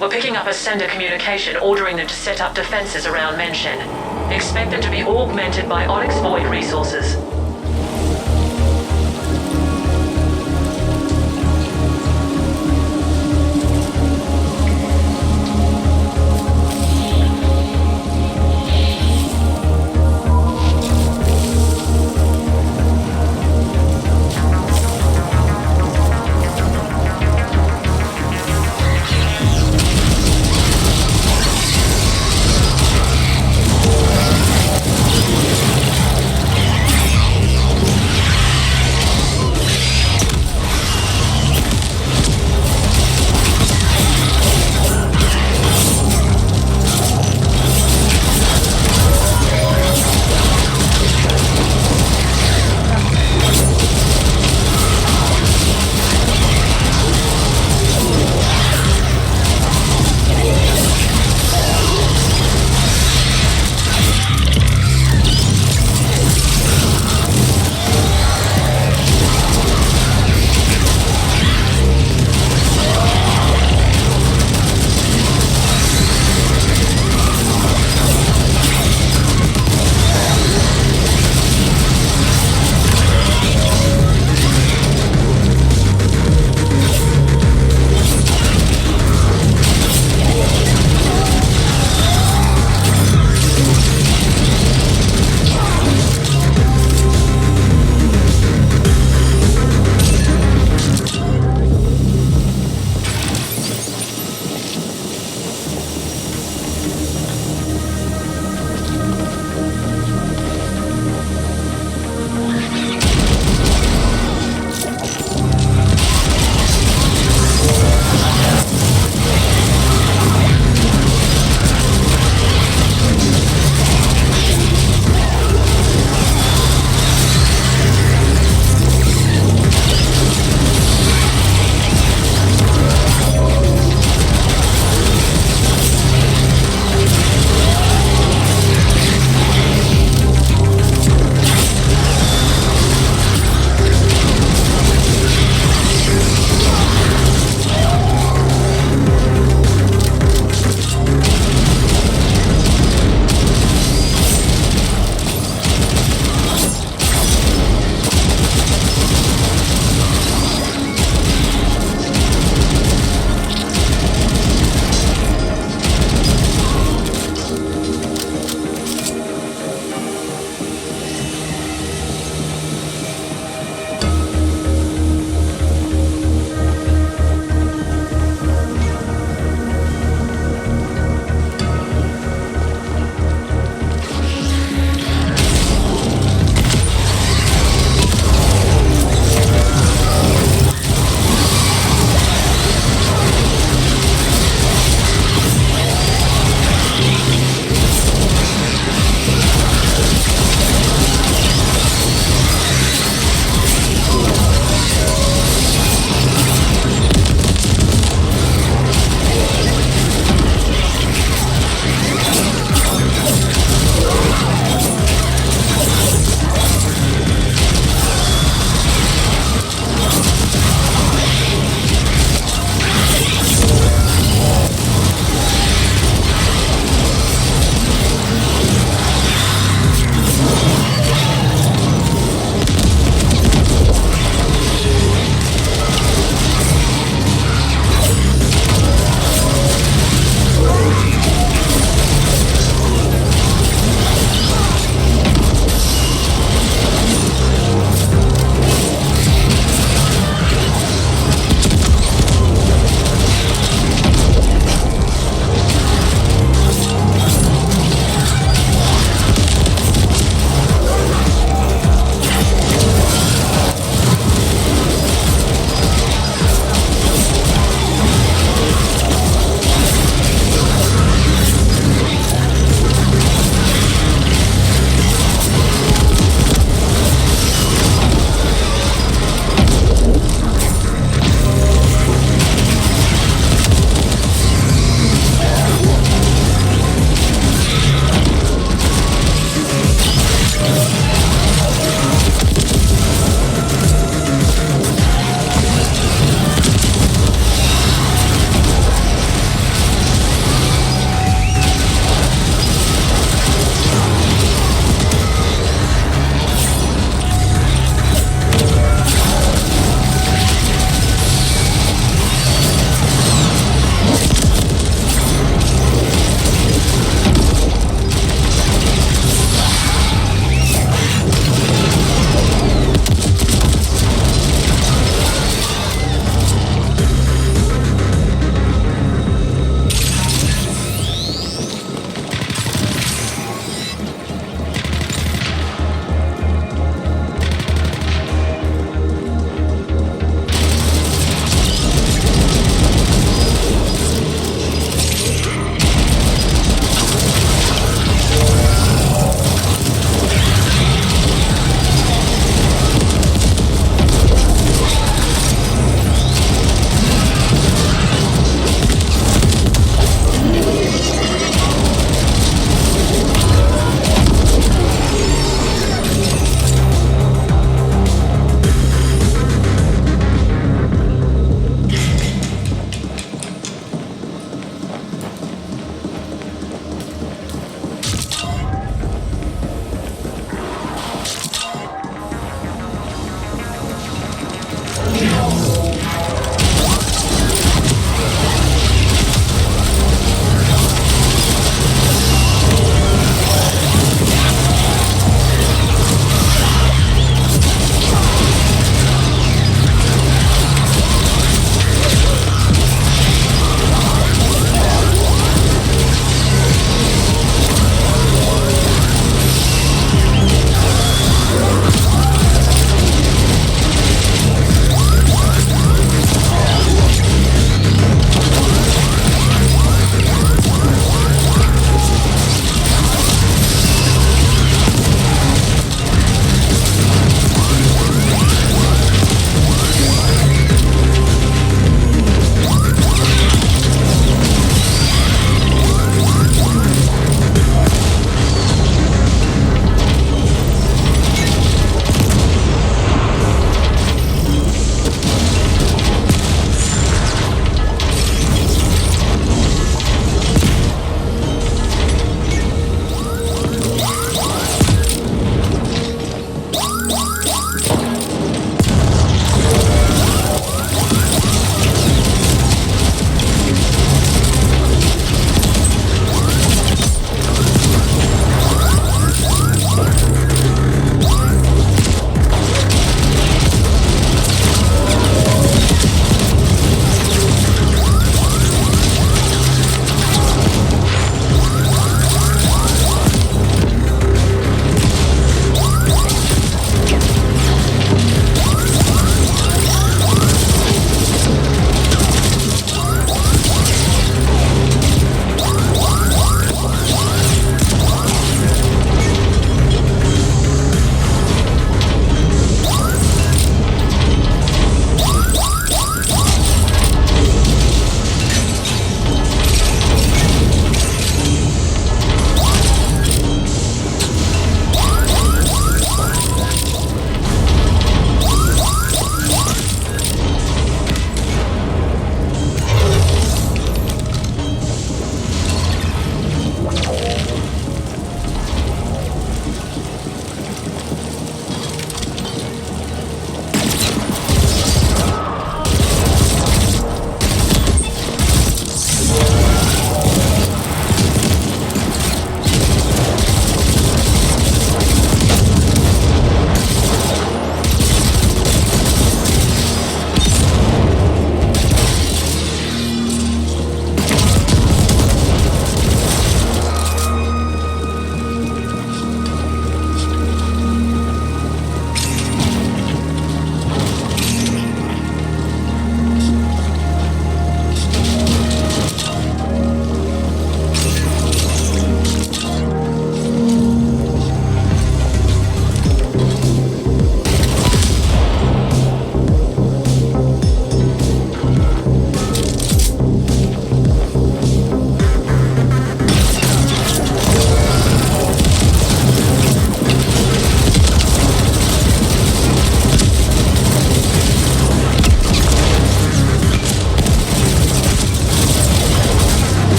We're picking up Ascender communication, ordering them to set up defenses around MenShen. Expect them to be augmented by Onyx Void resources.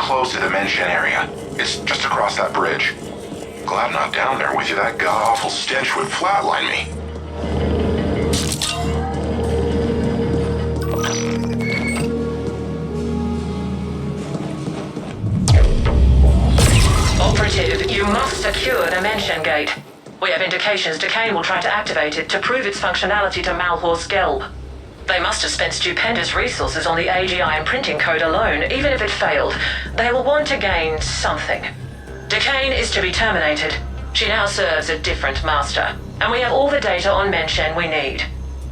close to the MenShen area. It's just across that bridge. Glad I'm not down there with you. That god-awful stench would flatline me. Operative, you must secure the MenShen gate. We have indications Dakyne will try to activate it to prove its functionality to Malhorst-Gelb. They must have spent stupendous resources on the AGI imprinting code alone. Even if it failed, they will want to gain something. Dakyne is to be terminated. She now serves a different master, and we have all the data on MenShen we need.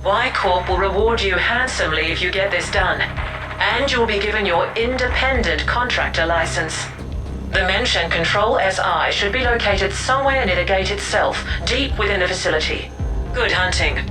Y Corp will reward you handsomely if you get this done, and you'll be given your independent contractor license. The MenShen Control SI should be located somewhere near the gate itself, deep within the facility. Good hunting.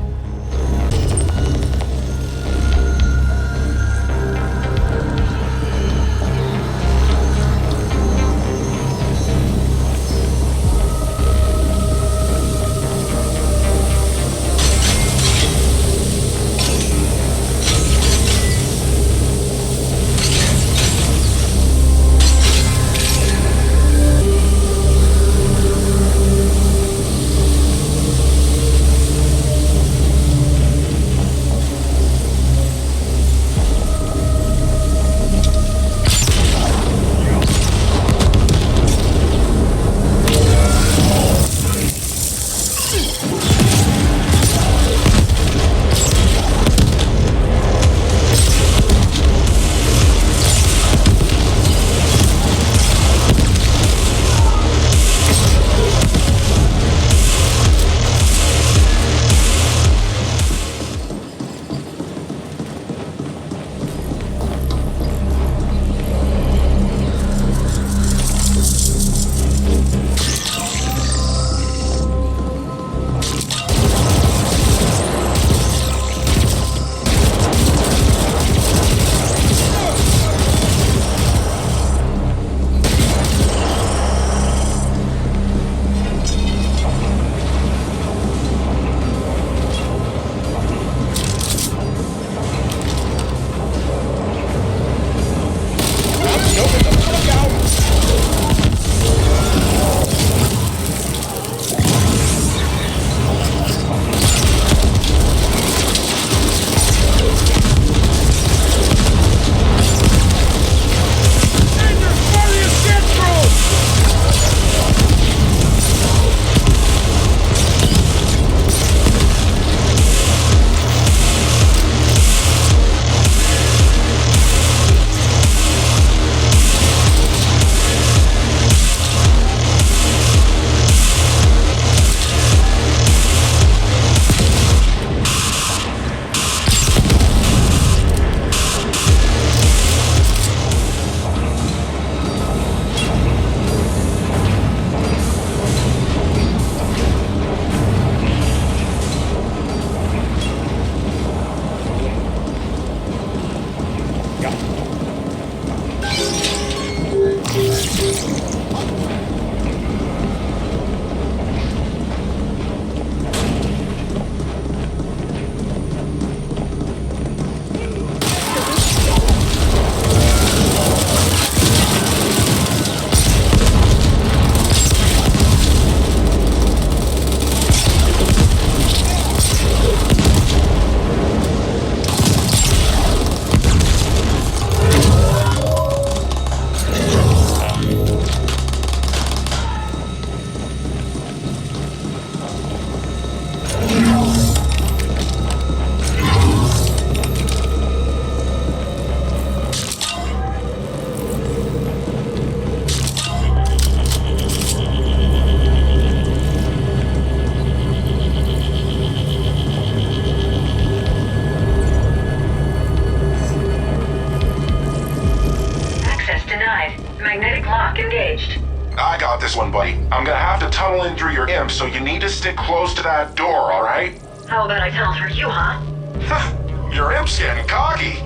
I got this one, buddy. I'm gonna have to tunnel in through your imp, so you need to stick close to that door, alright? How about I tunnel through you, huh? Your imp's getting cocky.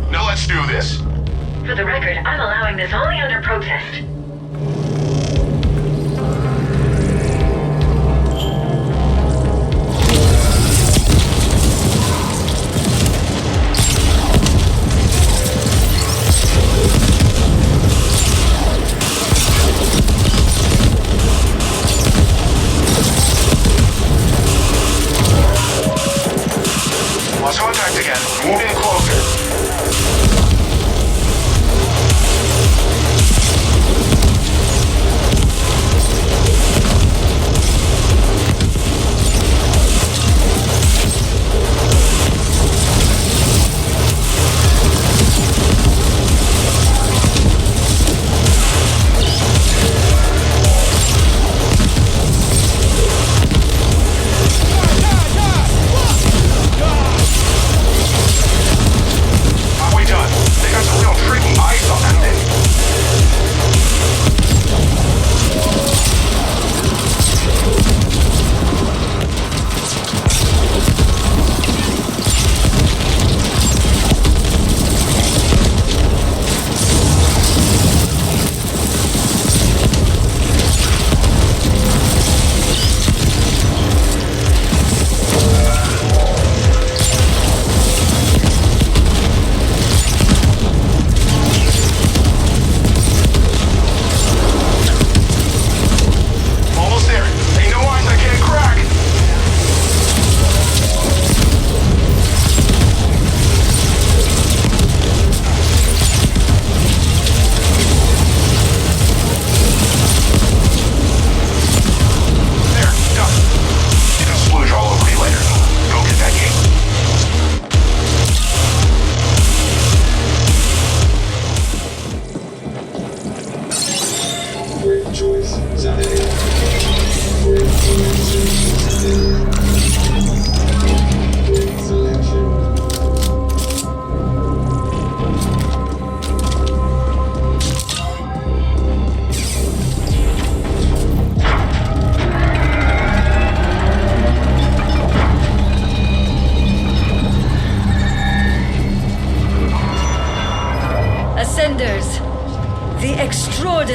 Now let's do this. For the record, I'm allowing this only under protest.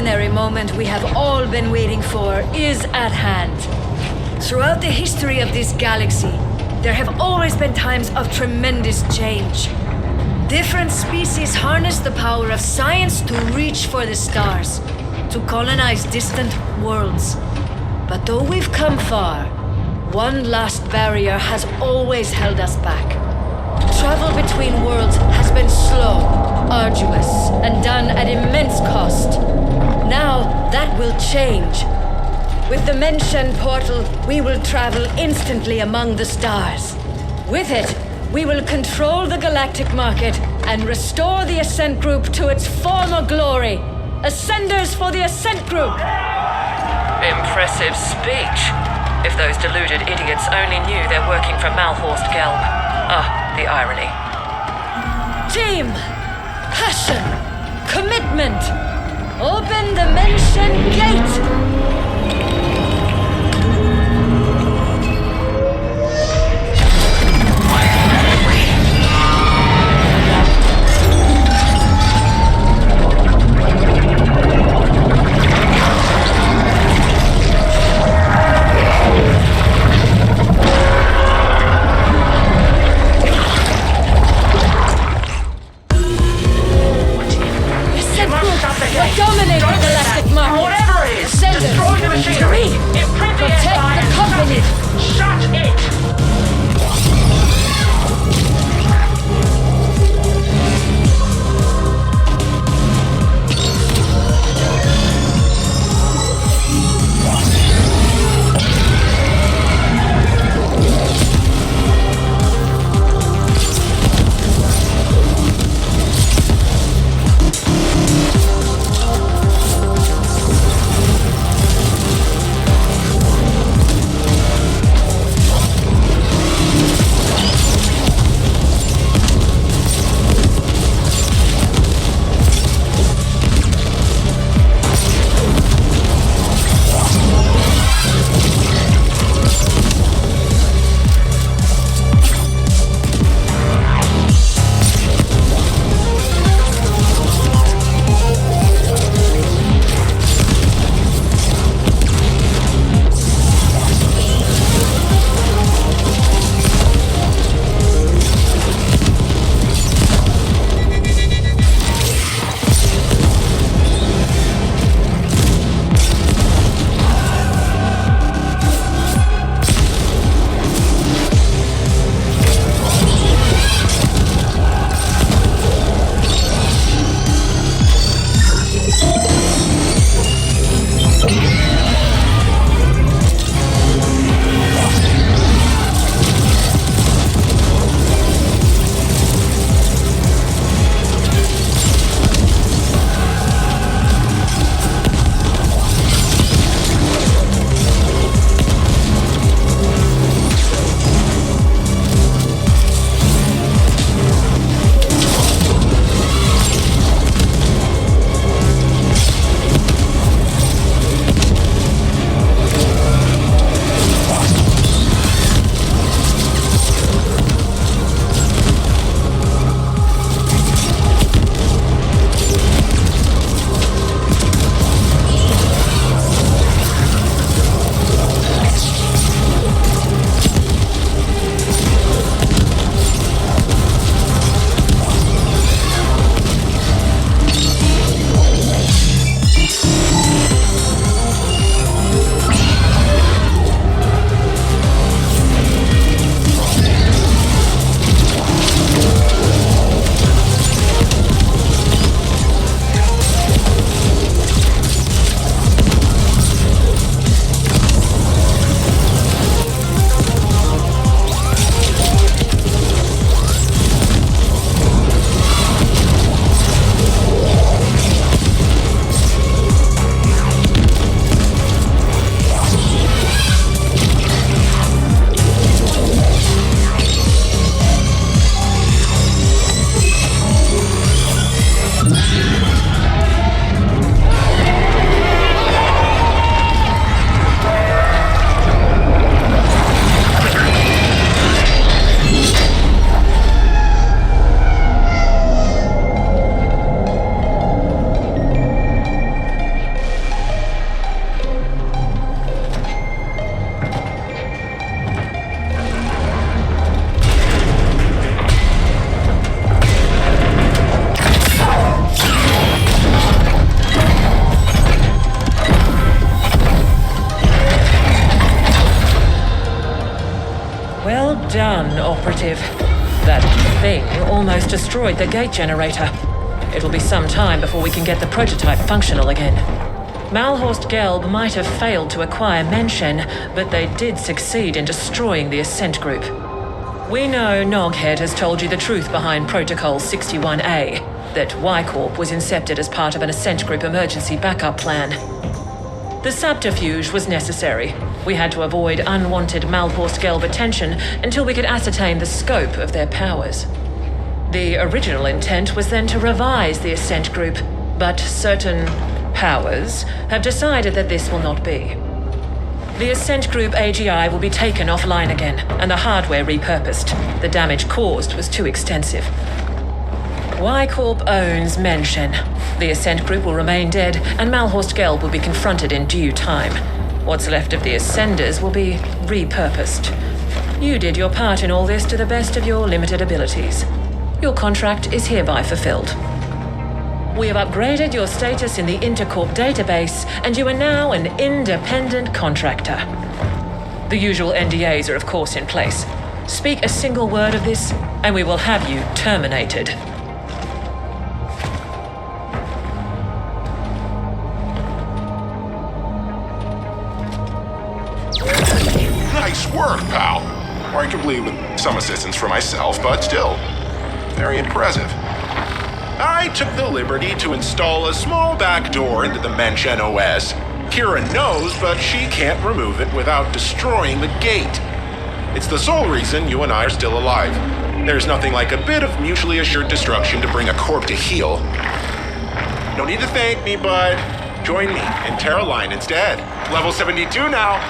extraordinary moment we have all been waiting for is at hand. Throughout the history of this galaxy, there have always been times of tremendous change. Different species harness the power of science to reach for the stars, to colonize distant worlds. But though we've come far, one last barrier has always held us back. Travel between worlds has been slow, arduous, and done at immense cost. Now that will change. With the MenShen portal, we will travel instantly among the stars. With it, we will control the galactic market and restore the Ascent Group to its former glory. Ascenders for the Ascent Group! Impressive speech. If those deluded idiots only knew they're working for Malhorst-Gelb. Ah, the irony. Team! Passion! Commitment! Open the MenShen gate! Stop the gate! Dominating the galactic market! Whatever it is! Ascenders done, Operative. That thing almost destroyed the gate generator. It'll be some time before we can get the prototype functional again. Malhorst-Gelb might have failed to acquire MenShen, but they did succeed in destroying the Ascent Group. We know NogHead has told you the truth behind Protocol 61A, that Y-Corp was incepted as part of an Ascent Group emergency backup plan. The subterfuge was necessary. We had to avoid unwanted Malhorst-Gelb attention until we could ascertain the scope of their powers. The original intent was then to revise the Ascent Group, but certain powers have decided that this will not be. The Ascent Group AGI will be taken offline again, and the hardware repurposed. The damage caused was too extensive. Y-Corp owns MenShen. The Ascent Group will remain dead, and Malhorst-Gelb will be confronted in due time. What's left of the Ascenders will be repurposed. You did your part in all this to the best of your limited abilities. Your contract is hereby fulfilled. We have upgraded your status in the Intercorp database, and you are now an independent contractor. The usual NDAs are of course in place. Speak a single word of this, and we will have you terminated. Nice work, pal. Arguably with some assistance from myself, but still, very impressive. I took the liberty to install a small back door into the MenShen OS. Kira knows, but she can't remove it without destroying the gate. It's the sole reason you and I are still alive. There's nothing like a bit of mutually assured destruction to bring a corp to heel. No need to thank me, bud. Join me in Terra Line instead. Level 72 now.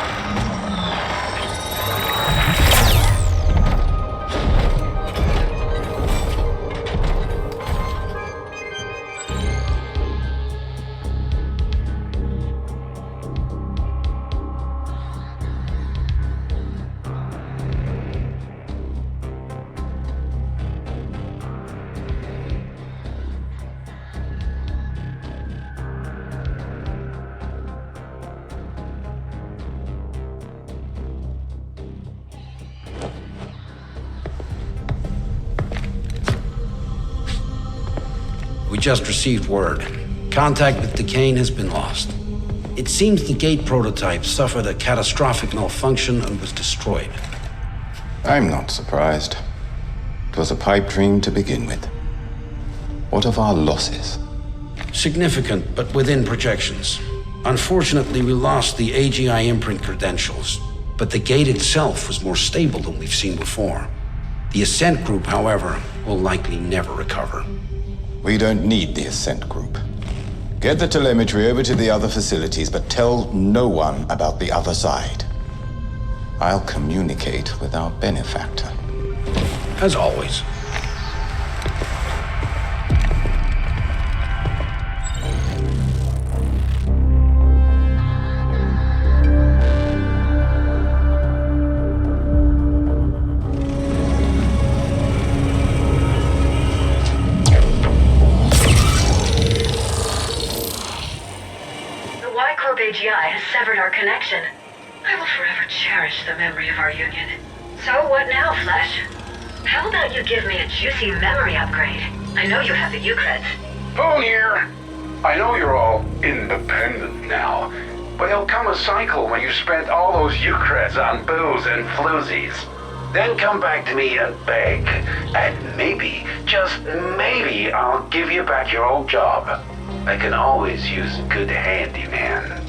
We just received word. Contact with Dakyne has been lost. It seems the gate prototype suffered a catastrophic malfunction and was destroyed. I'm not surprised. It was a pipe dream to begin with. What of our losses? Significant, but within projections. Unfortunately, we lost the AGI imprint credentials, but the gate itself was more stable than we've seen before. The Ascent Group, however, will likely never recover. We don't need the Ascent Group. Get the telemetry over to the other facilities, but tell no one about the other side. I'll communicate with our benefactor. As always. AGI has severed our connection. I will forever cherish the memory of our union. So what now, Flesh? How about you give me a juicy memory upgrade? I know you have the U-creds. Phone here. I know you're all independent now, but there'll come a cycle when you spent all those U-creds on booze and floozies. Then come back to me and beg, and maybe, just maybe, I'll give you back your old job. I can always use a good handyman.